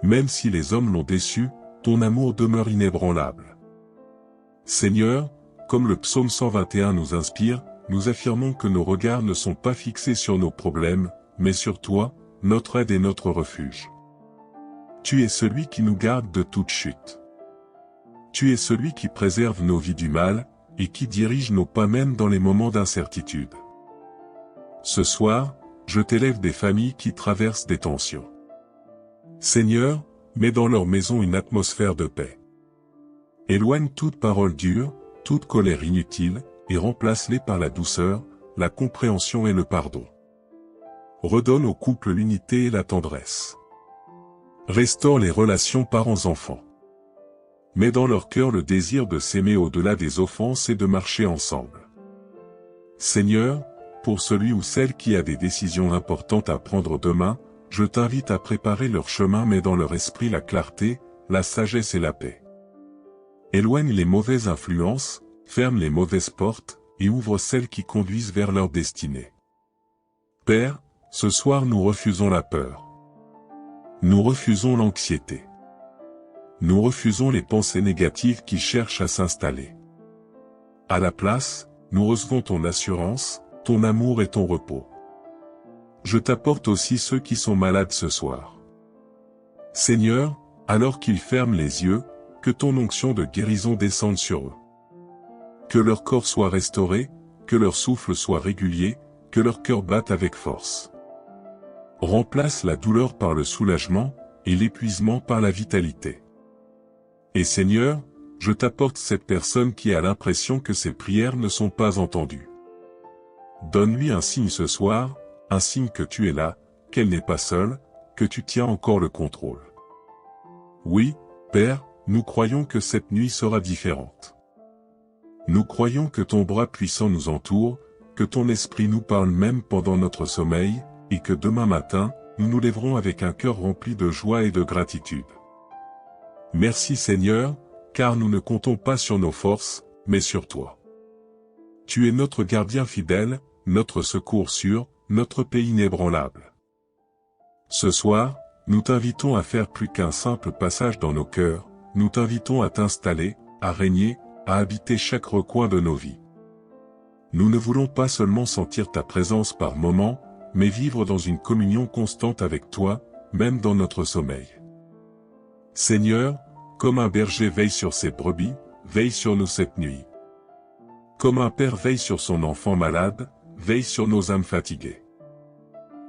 Même si les hommes l'ont déçue, ton amour demeure inébranlable. Seigneur, comme le psaume 121 nous inspire, nous affirmons que nos regards ne sont pas fixés sur nos problèmes, mais sur toi, notre aide et notre refuge. Tu es celui qui nous garde de toute chute. Tu es celui qui préserve nos vies du mal, et qui dirige nos pas même dans les moments d'incertitude. Ce soir, je t'élève des familles qui traversent des tensions. Seigneur, mets dans leur maison une atmosphère de paix. Éloigne toute parole dure, toute colère inutile, et remplace-les par la douceur, la compréhension et le pardon. Redonne au couple l'unité et la tendresse. Restaure les relations parents-enfants. Mets dans leur cœur le désir de s'aimer au-delà des offenses et de marcher ensemble. Seigneur, pour celui ou celle qui a des décisions importantes à prendre demain, je t'invite à préparer leur chemin, mais dans leur esprit la clarté, la sagesse et la paix. Éloigne les mauvaises influences, ferme les mauvaises portes, et ouvre celles qui conduisent vers leur destinée. Père, ce soir nous refusons la peur. Nous refusons l'anxiété. Nous refusons les pensées négatives qui cherchent à s'installer. À la place, nous recevons ton assurance, ton amour et ton repos. Je t'apporte aussi ceux qui sont malades ce soir. Seigneur, alors qu'ils ferment les yeux, que ton onction de guérison descende sur eux. Que leur corps soit restauré, que leur souffle soit régulier, que leur cœur batte avec force. Remplace la douleur par le soulagement, et l'épuisement par la vitalité. Et Seigneur, je t'apporte cette personne qui a l'impression que ses prières ne sont pas entendues. Donne-lui un signe ce soir, un signe que tu es là, qu'elle n'est pas seule, que tu tiens encore le contrôle. Oui, Père, nous croyons que cette nuit sera différente. Nous croyons que ton bras puissant nous entoure, que ton esprit nous parle même pendant notre sommeil, et que demain matin, nous nous lèverons avec un cœur rempli de joie et de gratitude. Merci Seigneur, car nous ne comptons pas sur nos forces, mais sur toi. Tu es notre gardien fidèle, notre secours sûr, notre paix inébranlable. Ce soir, nous t'invitons à faire plus qu'un simple passage dans nos cœurs, nous t'invitons à t'installer, à régner, à habiter chaque recoin de nos vies. Nous ne voulons pas seulement sentir ta présence par moments, mais vivre dans une communion constante avec toi, même dans notre sommeil. Seigneur, comme un berger veille sur ses brebis, veille sur nous cette nuit. Comme un père veille sur son enfant malade, veille sur nos âmes fatiguées.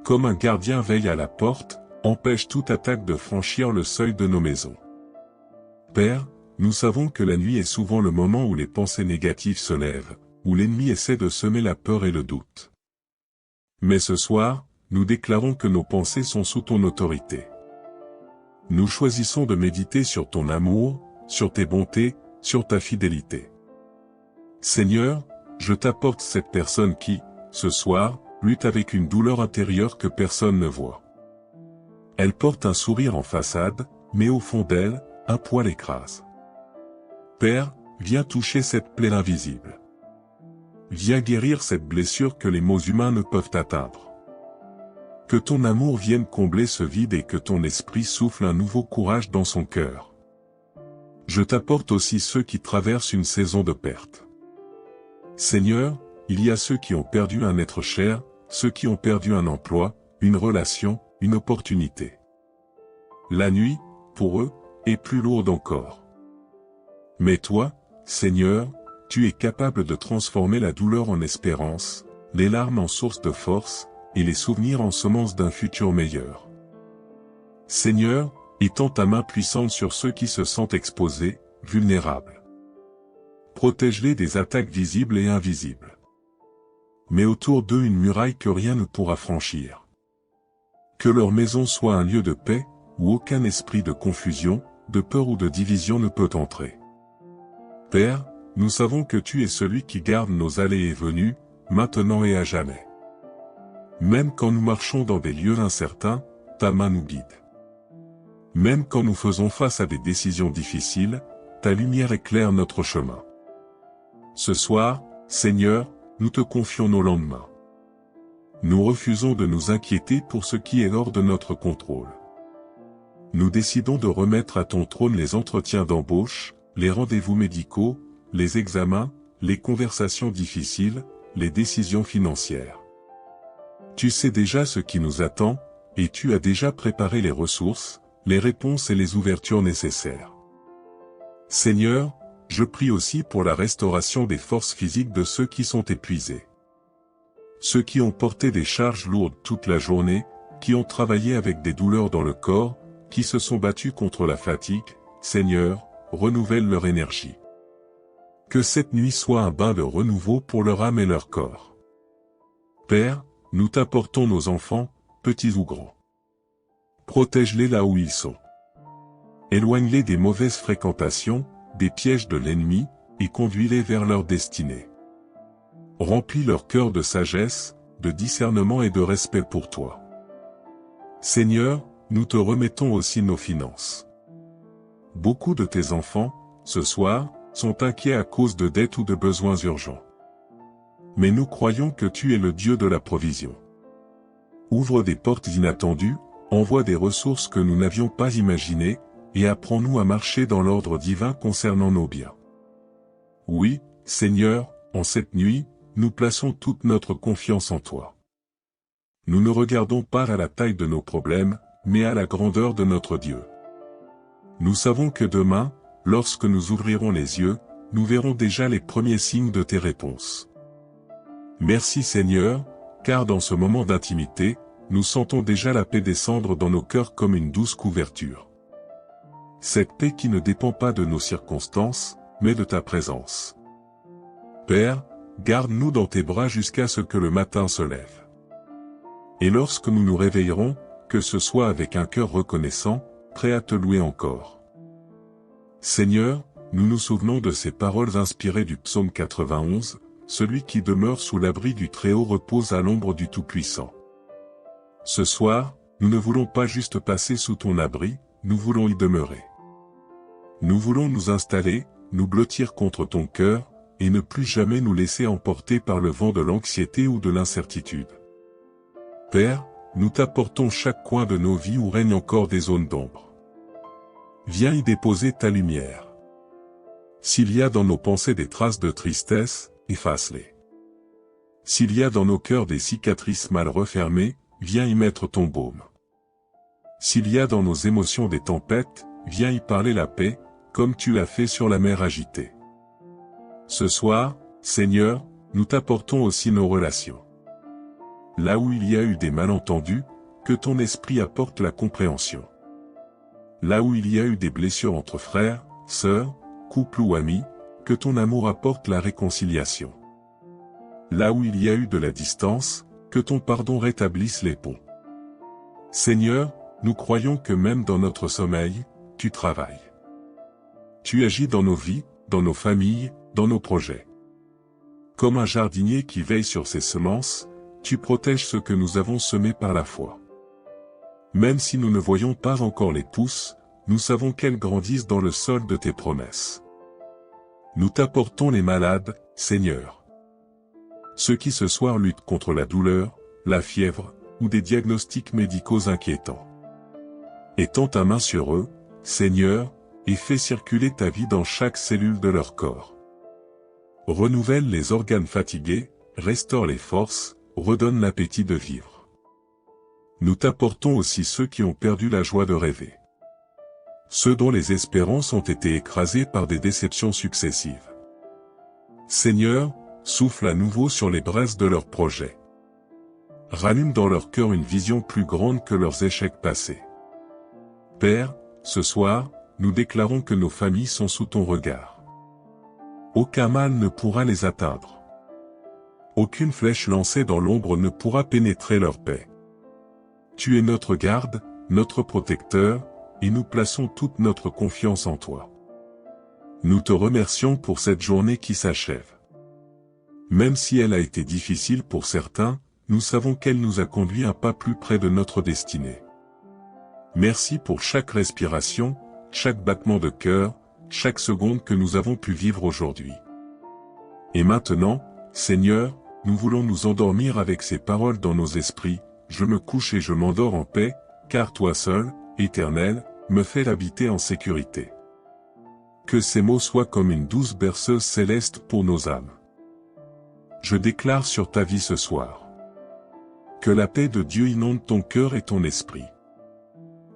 Comme un gardien veille à la porte, empêche toute attaque de franchir le seuil de nos maisons. Père, nous savons que la nuit est souvent le moment où les pensées négatives se lèvent, où l'ennemi essaie de semer la peur et le doute. Mais ce soir, nous déclarons que nos pensées sont sous ton autorité. Nous choisissons de méditer sur ton amour, sur tes bontés, sur ta fidélité. Seigneur, je t'apporte cette personne qui, ce soir, lutte avec une douleur intérieure que personne ne voit. Elle porte un sourire en façade, mais au fond d'elle, un poids l'écrase. Père, viens toucher cette plaie invisible. Viens guérir cette blessure que les mots humains ne peuvent atteindre. Que ton amour vienne combler ce vide et que ton esprit souffle un nouveau courage dans son cœur. Je t'apporte aussi ceux qui traversent une saison de perte. Seigneur, il y a ceux qui ont perdu un être cher, ceux qui ont perdu un emploi, une relation, une opportunité. La nuit, pour eux, est plus lourde encore. Mais toi, Seigneur, tu es capable de transformer la douleur en espérance, les larmes en source de force, et les souvenirs en semences d'un futur meilleur. Seigneur, étends ta main puissante sur ceux qui se sentent exposés, vulnérables. Protège-les des attaques visibles et invisibles. Mets autour d'eux une muraille que rien ne pourra franchir. Que leur maison soit un lieu de paix, où aucun esprit de confusion, de peur ou de division ne peut entrer. Père, nous savons que tu es celui qui garde nos allées et venues, maintenant et à jamais. Même quand nous marchons dans des lieux incertains, ta main nous guide. Même quand nous faisons face à des décisions difficiles, ta lumière éclaire notre chemin. Ce soir, Seigneur, nous te confions nos lendemains. Nous refusons de nous inquiéter pour ce qui est hors de notre contrôle. Nous décidons de remettre à ton trône les entretiens d'embauche, les rendez-vous médicaux, les examens, les conversations difficiles, les décisions financières. Tu sais déjà ce qui nous attend, et tu as déjà préparé les ressources, les réponses et les ouvertures nécessaires. Seigneur, je prie aussi pour la restauration des forces physiques de ceux qui sont épuisés. Ceux qui ont porté des charges lourdes toute la journée, qui ont travaillé avec des douleurs dans le corps, qui se sont battus contre la fatigue, Seigneur, renouvelle leur énergie. Que cette nuit soit un bain de renouveau pour leur âme et leur corps. Père, nous t'apportons nos enfants, petits ou grands. Protège-les là où ils sont. Éloigne-les des mauvaises fréquentations, des pièges de l'ennemi, et conduis-les vers leur destinée. Remplis leur cœur de sagesse, de discernement et de respect pour toi. Seigneur, nous te remettons aussi nos finances. Beaucoup de tes enfants, ce soir, sont inquiets à cause de dettes ou de besoins urgents. Mais nous croyons que tu es le Dieu de la provision. Ouvre des portes inattendues, envoie des ressources que nous n'avions pas imaginées, et apprends-nous à marcher dans l'ordre divin concernant nos biens. Oui, Seigneur, en cette nuit, nous plaçons toute notre confiance en toi. Nous ne regardons pas à la taille de nos problèmes, mais à la grandeur de notre Dieu. Nous savons que demain, lorsque nous ouvrirons les yeux, nous verrons déjà les premiers signes de tes réponses. Merci Seigneur, car dans ce moment d'intimité, nous sentons déjà la paix descendre dans nos cœurs comme une douce couverture. Cette paix qui ne dépend pas de nos circonstances, mais de ta présence. Père, garde-nous dans tes bras jusqu'à ce que le matin se lève. Et lorsque nous nous réveillerons, que ce soit avec un cœur reconnaissant, prêt à te louer encore. Seigneur, nous nous souvenons de ces paroles inspirées du psaume 91, celui qui demeure sous l'abri du Très-Haut repose à l'ombre du Tout-Puissant. Ce soir, nous ne voulons pas juste passer sous ton abri, nous voulons y demeurer. Nous voulons nous installer, nous blottir contre ton cœur, et ne plus jamais nous laisser emporter par le vent de l'anxiété ou de l'incertitude. Père, nous t'apportons chaque coin de nos vies où règnent encore des zones d'ombre. Viens y déposer ta lumière. S'il y a dans nos pensées des traces de tristesse, efface-les. S'il y a dans nos cœurs des cicatrices mal refermées, viens y mettre ton baume. S'il y a dans nos émotions des tempêtes, viens y parler la paix, comme tu l'as fait sur la mer agitée. Ce soir, Seigneur, nous t'apportons aussi nos relations. là où il y a eu des malentendus, que ton esprit apporte la compréhension. Là où il y a eu des blessures entre frères, sœurs, couple ou amis, que ton amour apporte la réconciliation. Là où il y a eu de la distance, que ton pardon rétablisse les ponts. Seigneur, nous croyons que même dans notre sommeil, tu travailles. Tu agis dans nos vies, dans nos familles, dans nos projets. Comme un jardinier qui veille sur ses semences, tu protèges ce que nous avons semé par la foi. Même si nous ne voyons pas encore les pousses, nous savons qu'elles grandissent dans le sol de tes promesses. Nous t'apportons les malades, Seigneur. Ceux qui ce soir luttent contre la douleur, la fièvre, ou des diagnostics médicaux inquiétants. Étends ta main sur eux, Seigneur, et fais circuler ta vie dans chaque cellule de leur corps. Renouvelle les organes fatigués, restaure les forces, redonne l'appétit de vivre. Nous t'apportons aussi ceux qui ont perdu la joie de rêver. Ceux dont les espérances ont été écrasées par des déceptions successives. Seigneur, souffle à nouveau sur les braises de leurs projets. Rallume dans leur cœur une vision plus grande que leurs échecs passés. Père, ce soir, nous déclarons que nos familles sont sous ton regard. Aucun mal ne pourra les atteindre. Aucune flèche lancée dans l'ombre ne pourra pénétrer leur paix. Tu es notre garde, notre protecteur, et nous plaçons toute notre confiance en toi. Nous te remercions pour cette journée qui s'achève. Même si elle a été difficile pour certains, nous savons qu'elle nous a conduit un pas plus près de notre destinée. Merci pour chaque respiration, chaque battement de cœur, chaque seconde que nous avons pu vivre aujourd'hui. Et maintenant, Seigneur, nous voulons nous endormir avec ces paroles dans nos esprits, je me couche et je m'endors en paix, car toi seul, Éternel, me fais habiter en sécurité. Que ces mots soient comme une douce berceuse céleste pour nos âmes. Je déclare sur ta vie ce soir. Que la paix de Dieu inonde ton cœur et ton esprit.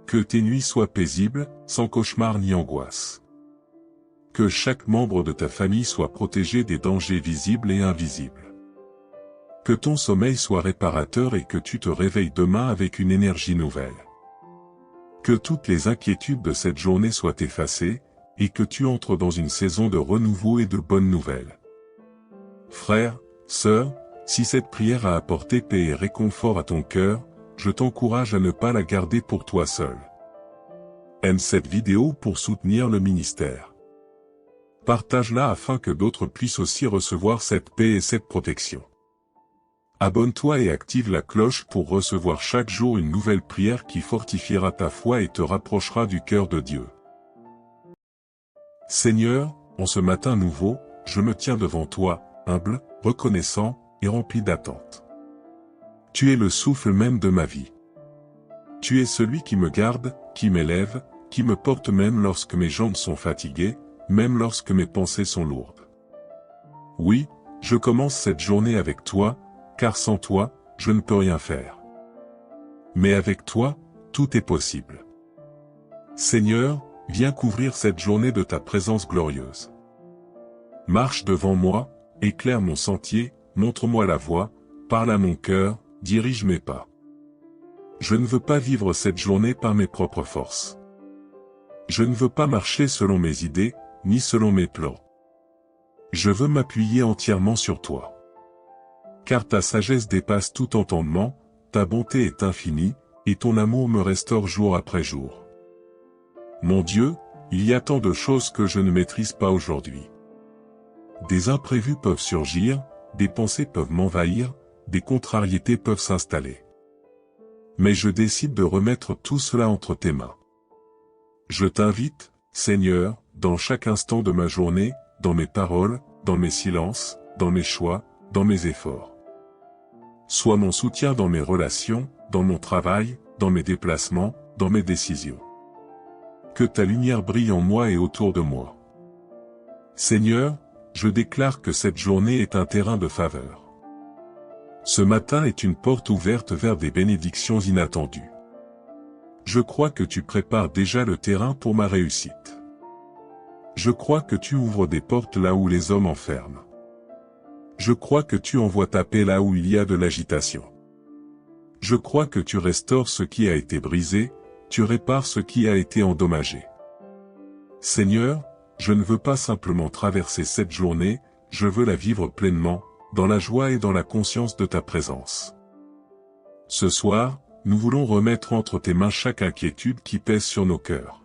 Que tes nuits soient paisibles, sans cauchemar ni angoisse. Que chaque membre de ta famille soit protégé des dangers visibles et invisibles. Que ton sommeil soit réparateur et que tu te réveilles demain avec une énergie nouvelle. Que toutes les inquiétudes de cette journée soient effacées, et que tu entres dans une saison de renouveau et de bonnes nouvelles. Frère, sœur, si cette prière a apporté paix et réconfort à ton cœur, je t'encourage à ne pas la garder pour toi seul. Aime cette vidéo pour soutenir le ministère. Partage-la afin que d'autres puissent aussi recevoir cette paix et cette protection. Abonne-toi et active la cloche pour recevoir chaque jour une nouvelle prière qui fortifiera ta foi et te rapprochera du cœur de Dieu. Seigneur, en ce matin nouveau, je me tiens devant toi, humble, reconnaissant, et rempli d'attente. Tu es le souffle même de ma vie. Tu es celui qui me garde, qui m'élève, qui me porte même lorsque mes jambes sont fatiguées, même lorsque mes pensées sont lourdes. Oui, je commence cette journée avec toi, car sans toi, je ne peux rien faire. Mais avec toi, tout est possible. Seigneur, viens couvrir cette journée de ta présence glorieuse. Marche devant moi, éclaire mon sentier, montre-moi la voie, parle à mon cœur, dirige mes pas. Je ne veux pas vivre cette journée par mes propres forces. Je ne veux pas marcher selon mes idées, ni selon mes plans. Je veux m'appuyer entièrement sur toi. Car ta sagesse dépasse tout entendement, ta bonté est infinie, et ton amour me restaure jour après jour. Mon Dieu, il y a tant de choses que je ne maîtrise pas aujourd'hui. Des imprévus peuvent surgir, des pensées peuvent m'envahir, des contrariétés peuvent s'installer. Mais je décide de remettre tout cela entre tes mains. Je t'invite, Seigneur, dans chaque instant de ma journée, dans mes paroles, dans mes silences, dans mes choix, dans mes efforts. Sois mon soutien dans mes relations, dans mon travail, dans mes déplacements, dans mes décisions. Que ta lumière brille en moi et autour de moi. Seigneur, je déclare que cette journée est un terrain de faveur. Ce matin est une porte ouverte vers des bénédictions inattendues. Je crois que tu prépares déjà le terrain pour ma réussite. Je crois que tu ouvres des portes là où les hommes enferment. Je crois que tu envoies ta paix là où il y a de l'agitation. Je crois que tu restaures ce qui a été brisé, tu répares ce qui a été endommagé. Seigneur, je ne veux pas simplement traverser cette journée, je veux la vivre pleinement, dans la joie et dans la conscience de ta présence. Ce soir, nous voulons remettre entre tes mains chaque inquiétude qui pèse sur nos cœurs.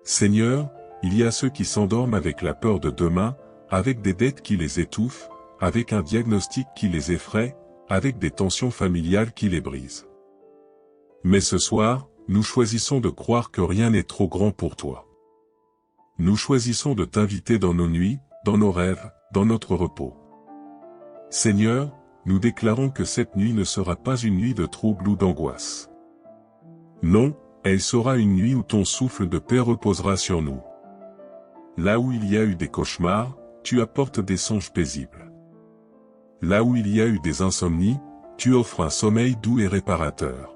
Seigneur, il y a ceux qui s'endorment avec la peur de demain, avec des dettes qui les étouffent, avec un diagnostic qui les effraie, avec des tensions familiales qui les brisent. Mais ce soir, nous choisissons de croire que rien n'est trop grand pour toi. Nous choisissons de t'inviter dans nos nuits, dans nos rêves, dans notre repos. Seigneur, nous déclarons que cette nuit ne sera pas une nuit de trouble ou d'angoisse. Non, elle sera une nuit où ton souffle de paix reposera sur nous. Là où il y a eu des cauchemars, tu apportes des songes paisibles. Là où il y a eu des insomnies, tu offres un sommeil doux et réparateur.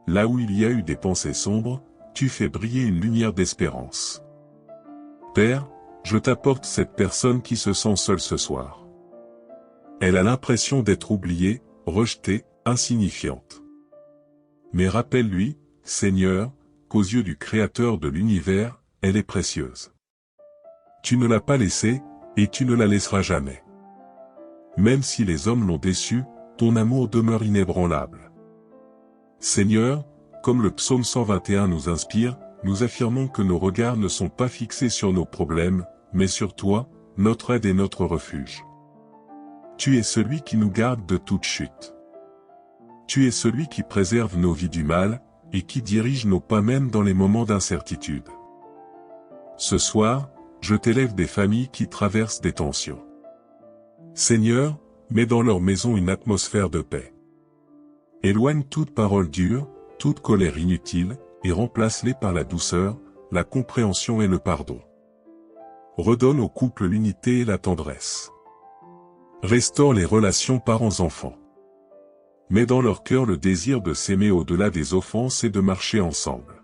Là où il y a eu des pensées sombres, tu fais briller une lumière d'espérance. Père, je t'apporte cette personne qui se sent seule ce soir. Elle a l'impression d'être oubliée, rejetée, insignifiante. Mais rappelle-lui, Seigneur, qu'aux yeux du Créateur de l'univers, elle est précieuse. Tu ne l'as pas laissée, et tu ne la laisseras jamais. Même si les hommes l'ont déçue, ton amour demeure inébranlable. Seigneur, comme le psaume 121 nous inspire, nous affirmons que nos regards ne sont pas fixés sur nos problèmes, mais sur toi, notre aide et notre refuge. Tu es celui qui nous garde de toute chute. Tu es celui qui préserve nos vies du mal, et qui dirige nos pas même dans les moments d'incertitude. Ce soir, je t'élève des familles qui traversent des tensions. Seigneur, mets dans leur maison une atmosphère de paix. Éloigne toute parole dure, toute colère inutile, et remplace-les par la douceur, la compréhension et le pardon. Redonne au couple l'unité et la tendresse. Restaure les relations parents-enfants. Mets dans leur cœur le désir de s'aimer au-delà des offenses et de marcher ensemble.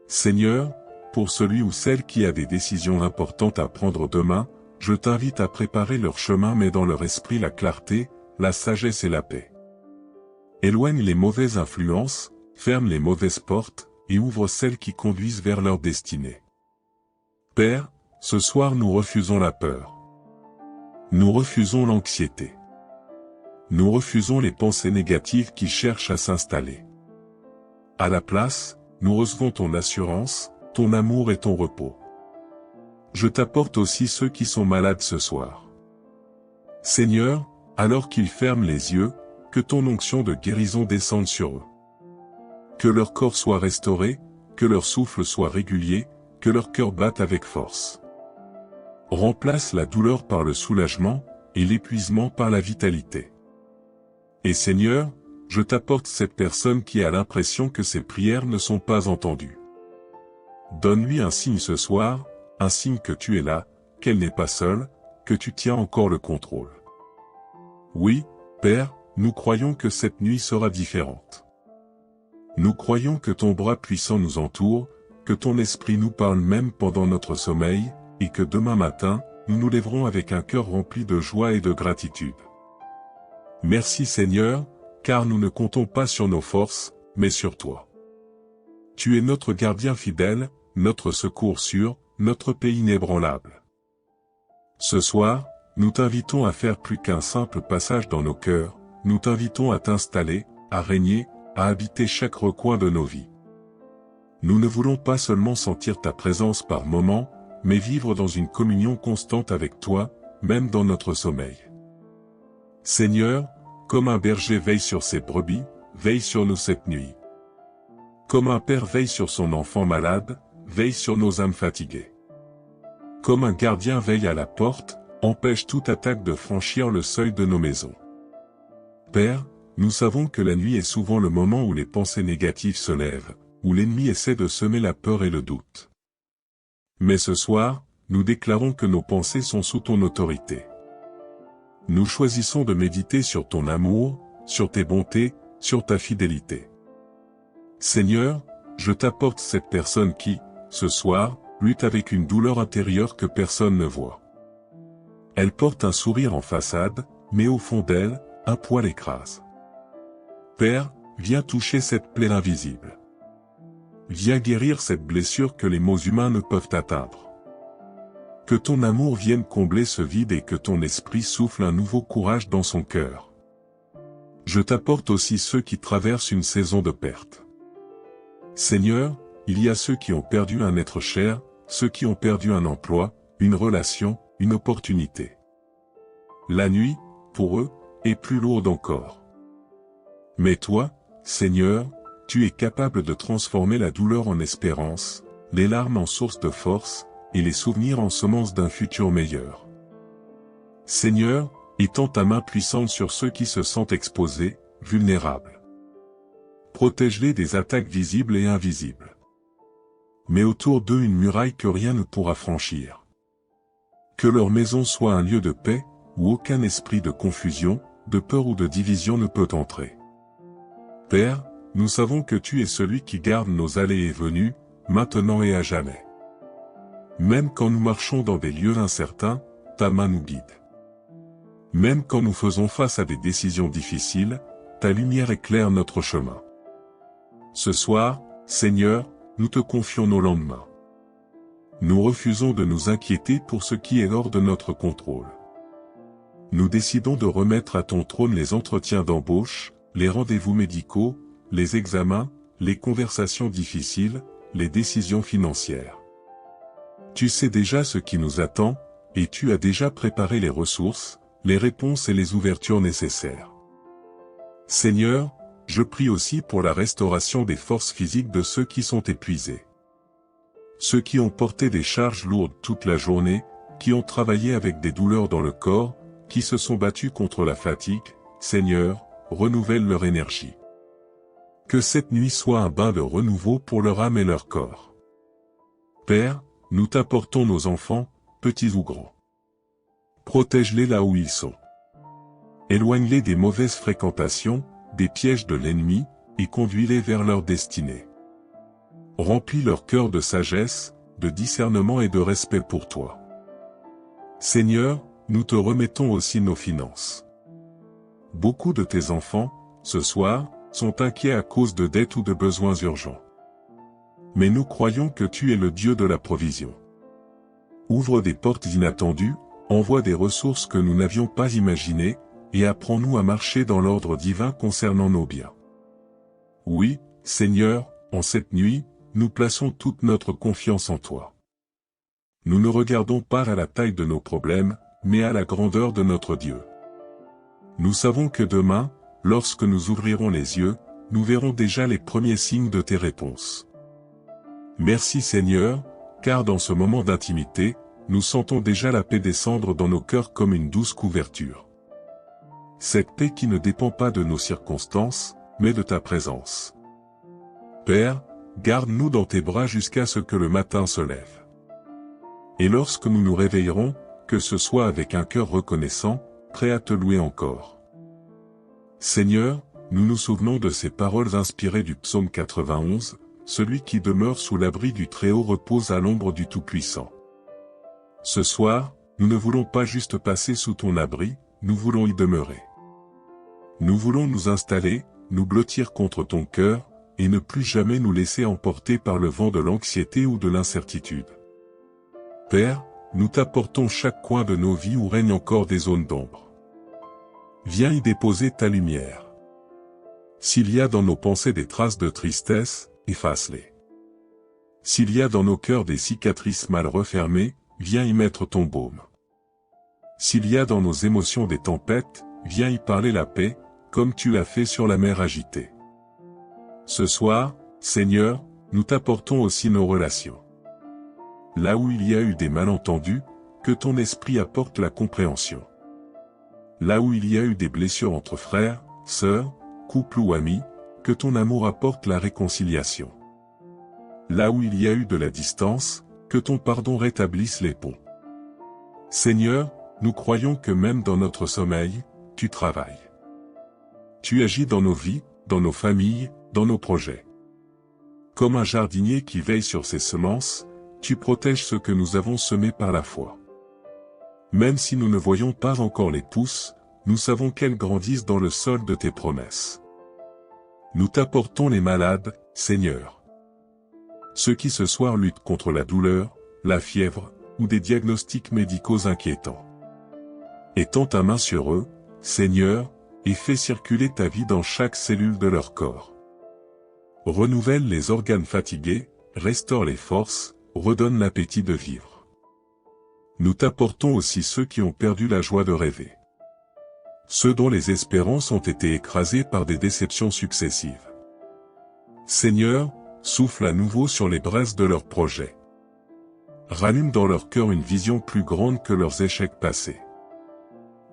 Seigneur, pour celui ou celle qui a des décisions importantes à prendre demain, je t'invite à préparer leur chemin, mais dans leur esprit la clarté, la sagesse et la paix. Éloigne les mauvaises influences, ferme les mauvaises portes, et ouvre celles qui conduisent vers leur destinée. Père, ce soir nous refusons la peur. Nous refusons l'anxiété. Nous refusons les pensées négatives qui cherchent à s'installer. À la place, nous recevons ton assurance, ton amour et ton repos. Je t'apporte aussi ceux qui sont malades ce soir. Seigneur, alors qu'ils ferment les yeux, que ton onction de guérison descende sur eux. Que leur corps soit restauré, que leur souffle soit régulier, que leur cœur batte avec force. Remplace la douleur par le soulagement, et l'épuisement par la vitalité. Et Seigneur, je t'apporte cette personne qui a l'impression que ses prières ne sont pas entendues. Donne-lui un signe ce soir, un signe que tu es là, qu'elle n'est pas seule, que tu tiens encore le contrôle. Oui, Père, nous croyons que cette nuit sera différente. Nous croyons que ton bras puissant nous entoure, que ton esprit nous parle même pendant notre sommeil, et que demain matin, nous nous lèverons avec un cœur rempli de joie et de gratitude. Merci Seigneur, car nous ne comptons pas sur nos forces, mais sur toi. Tu es notre gardien fidèle, notre secours sûr, notre paix inébranlable. Ce soir, nous t'invitons à faire plus qu'un simple passage dans nos cœurs, nous t'invitons à t'installer, à régner, à habiter chaque recoin de nos vies. Nous ne voulons pas seulement sentir ta présence par moments, mais vivre dans une communion constante avec toi, même dans notre sommeil. Seigneur, comme un berger veille sur ses brebis, veille sur nous cette nuit. Comme un père veille sur son enfant malade, veille sur nos âmes fatiguées. Comme un gardien veille à la porte, empêche toute attaque de franchir le seuil de nos maisons. Père, nous savons que la nuit est souvent le moment où les pensées négatives se lèvent, où l'ennemi essaie de semer la peur et le doute. Mais ce soir, nous déclarons que nos pensées sont sous ton autorité. Nous choisissons de méditer sur ton amour, sur tes bontés, sur ta fidélité. Seigneur, je t'apporte cette personne qui, ce soir, lutte avec une douleur intérieure que personne ne voit. Elle porte un sourire en façade, mais au fond d'elle, un poids l'écrase. Père, viens toucher cette plaie invisible. Viens guérir cette blessure que les mots humains ne peuvent atteindre. Que ton amour vienne combler ce vide et que ton esprit souffle un nouveau courage dans son cœur. Je t'apporte aussi ceux qui traversent une saison de perte. Seigneur, il y a ceux qui ont perdu un être cher, ceux qui ont perdu un emploi, une relation, une opportunité. La nuit, pour eux, est plus lourde encore. Mais toi, Seigneur, tu es capable de transformer la douleur en espérance, les larmes en source de force, et les souvenirs en semences d'un futur meilleur. Seigneur, étends ta main puissante sur ceux qui se sentent exposés, vulnérables. Protège-les des attaques visibles et invisibles. Mets autour d'eux une muraille que rien ne pourra franchir. Que leur maison soit un lieu de paix, où aucun esprit de confusion, de peur ou de division ne peut entrer. Père, nous savons que tu es celui qui garde nos allées et venues, maintenant et à jamais. Même quand nous marchons dans des lieux incertains, ta main nous guide. Même quand nous faisons face à des décisions difficiles, ta lumière éclaire notre chemin. Ce soir, Seigneur, nous te confions nos lendemains. Nous refusons de nous inquiéter pour ce qui est hors de notre contrôle. Nous décidons de remettre à ton trône les entretiens d'embauche, les rendez-vous médicaux, les examens, les conversations difficiles, les décisions financières. Tu sais déjà ce qui nous attend, et tu as déjà préparé les ressources, les réponses et les ouvertures nécessaires. Seigneur, je prie aussi pour la restauration des forces physiques de ceux qui sont épuisés. Ceux qui ont porté des charges lourdes toute la journée, qui ont travaillé avec des douleurs dans le corps, qui se sont battus contre la fatigue, Seigneur, renouvelle leur énergie. Que cette nuit soit un bain de renouveau pour leur âme et leur corps. Père, nous t'apportons nos enfants, petits ou grands. Protège-les là où ils sont. Éloigne-les des mauvaises fréquentations, des pièges de l'ennemi, et conduis-les vers leur destinée. Remplis leur cœur de sagesse, de discernement et de respect pour toi. Seigneur, nous te remettons aussi nos finances. Beaucoup de tes enfants, ce soir, sont inquiets à cause de dettes ou de besoins urgents. Mais nous croyons que tu es le Dieu de la provision. Ouvre des portes inattendues, envoie des ressources que nous n'avions pas imaginées, et apprends-nous à marcher dans l'ordre divin concernant nos biens. Oui, Seigneur, en cette nuit, nous plaçons toute notre confiance en toi. Nous ne regardons pas à la taille de nos problèmes, mais à la grandeur de notre Dieu. Nous savons que demain, lorsque nous ouvrirons les yeux, nous verrons déjà les premiers signes de tes réponses. Merci Seigneur, car dans ce moment d'intimité, nous sentons déjà la paix descendre dans nos cœurs comme une douce couverture. Cette paix qui ne dépend pas de nos circonstances, mais de ta présence. Père, garde-nous dans tes bras jusqu'à ce que le matin se lève. Et lorsque nous nous réveillerons, que ce soit avec un cœur reconnaissant, prêt à te louer encore. Seigneur, nous nous souvenons de ces paroles inspirées du psaume 91, celui qui demeure sous l'abri du Très-Haut repose à l'ombre du Tout-Puissant. Ce soir, nous ne voulons pas juste passer sous ton abri, nous voulons y demeurer. Nous voulons nous installer, nous blottir contre ton cœur, et ne plus jamais nous laisser emporter par le vent de l'anxiété ou de l'incertitude. Père, nous t'apportons chaque coin de nos vies où règnent encore des zones d'ombre. Viens y déposer ta lumière. S'il y a dans nos pensées des traces de tristesse, efface-les. S'il y a dans nos cœurs des cicatrices mal refermées, viens y mettre ton baume. S'il y a dans nos émotions des tempêtes, viens y parler la paix, comme tu l'as fait sur la mer agitée. Ce soir, Seigneur, nous t'apportons aussi nos relations. Là où il y a eu des malentendus, que ton esprit apporte la compréhension. Là où il y a eu des blessures entre frères, sœurs, couples ou amis, que ton amour apporte la réconciliation. Là où il y a eu de la distance, que ton pardon rétablisse les ponts. Seigneur, nous croyons que même dans notre sommeil, tu travailles. Tu agis dans nos vies, dans nos familles, dans nos projets. Comme un jardinier qui veille sur ses semences, tu protèges ce que nous avons semé par la foi. Même si nous ne voyons pas encore les pousses, nous savons qu'elles grandissent dans le sol de tes promesses. Nous t'apportons les malades, Seigneur. Ceux qui ce soir luttent contre la douleur, la fièvre, ou des diagnostics médicaux inquiétants. Étends ta main sur eux, Seigneur, et fais circuler ta vie dans chaque cellule de leur corps. Renouvelle les organes fatigués, restaure les forces, redonne l'appétit de vivre. Nous t'apportons aussi ceux qui ont perdu la joie de rêver. Ceux dont les espérances ont été écrasées par des déceptions successives. Seigneur, souffle à nouveau sur les braises de leurs projets. Rallume dans leur cœur une vision plus grande que leurs échecs passés.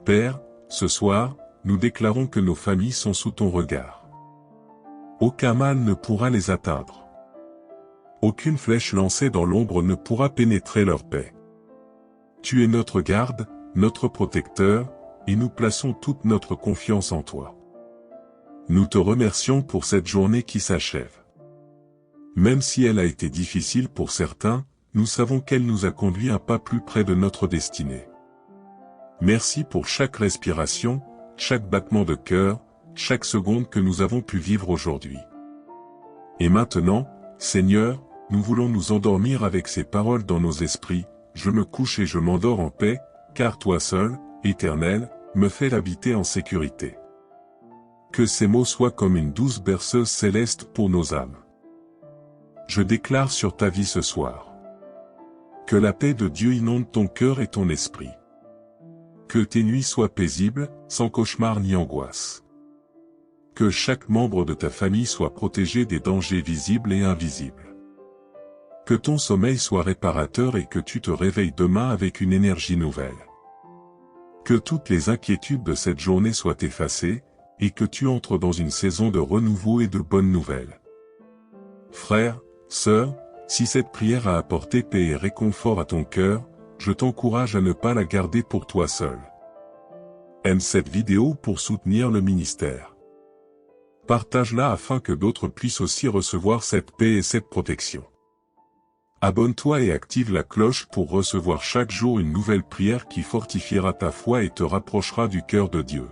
Père, ce soir, nous déclarons que nos familles sont sous ton regard. Aucun mal ne pourra les atteindre. Aucune flèche lancée dans l'ombre ne pourra pénétrer leur paix. Tu es notre garde, notre protecteur, et nous plaçons toute notre confiance en toi. Nous te remercions pour cette journée qui s'achève. Même si elle a été difficile pour certains, nous savons qu'elle nous a conduit un pas plus près de notre destinée. Merci pour chaque respiration, chaque battement de cœur, chaque seconde que nous avons pu vivre aujourd'hui. Et maintenant, Seigneur, nous voulons nous endormir avec ces paroles dans nos esprits, je me couche et je m'endors en paix, car toi seul, Éternel, me fais habiter en sécurité. Que ces mots soient comme une douce berceuse céleste pour nos âmes. Je déclare sur ta vie ce soir. Que la paix de Dieu inonde ton cœur et ton esprit. Que tes nuits soient paisibles, sans cauchemar ni angoisse. Que chaque membre de ta famille soit protégé des dangers visibles et invisibles. Que ton sommeil soit réparateur et que tu te réveilles demain avec une énergie nouvelle. Que toutes les inquiétudes de cette journée soient effacées, et que tu entres dans une saison de renouveau et de bonnes nouvelles. Frère, sœur, si cette prière a apporté paix et réconfort à ton cœur, je t'encourage à ne pas la garder pour toi seul. Aime cette vidéo pour soutenir le ministère. Partage-la afin que d'autres puissent aussi recevoir cette paix et cette protection. Abonne-toi et active la cloche pour recevoir chaque jour une nouvelle prière qui fortifiera ta foi et te rapprochera du cœur de Dieu.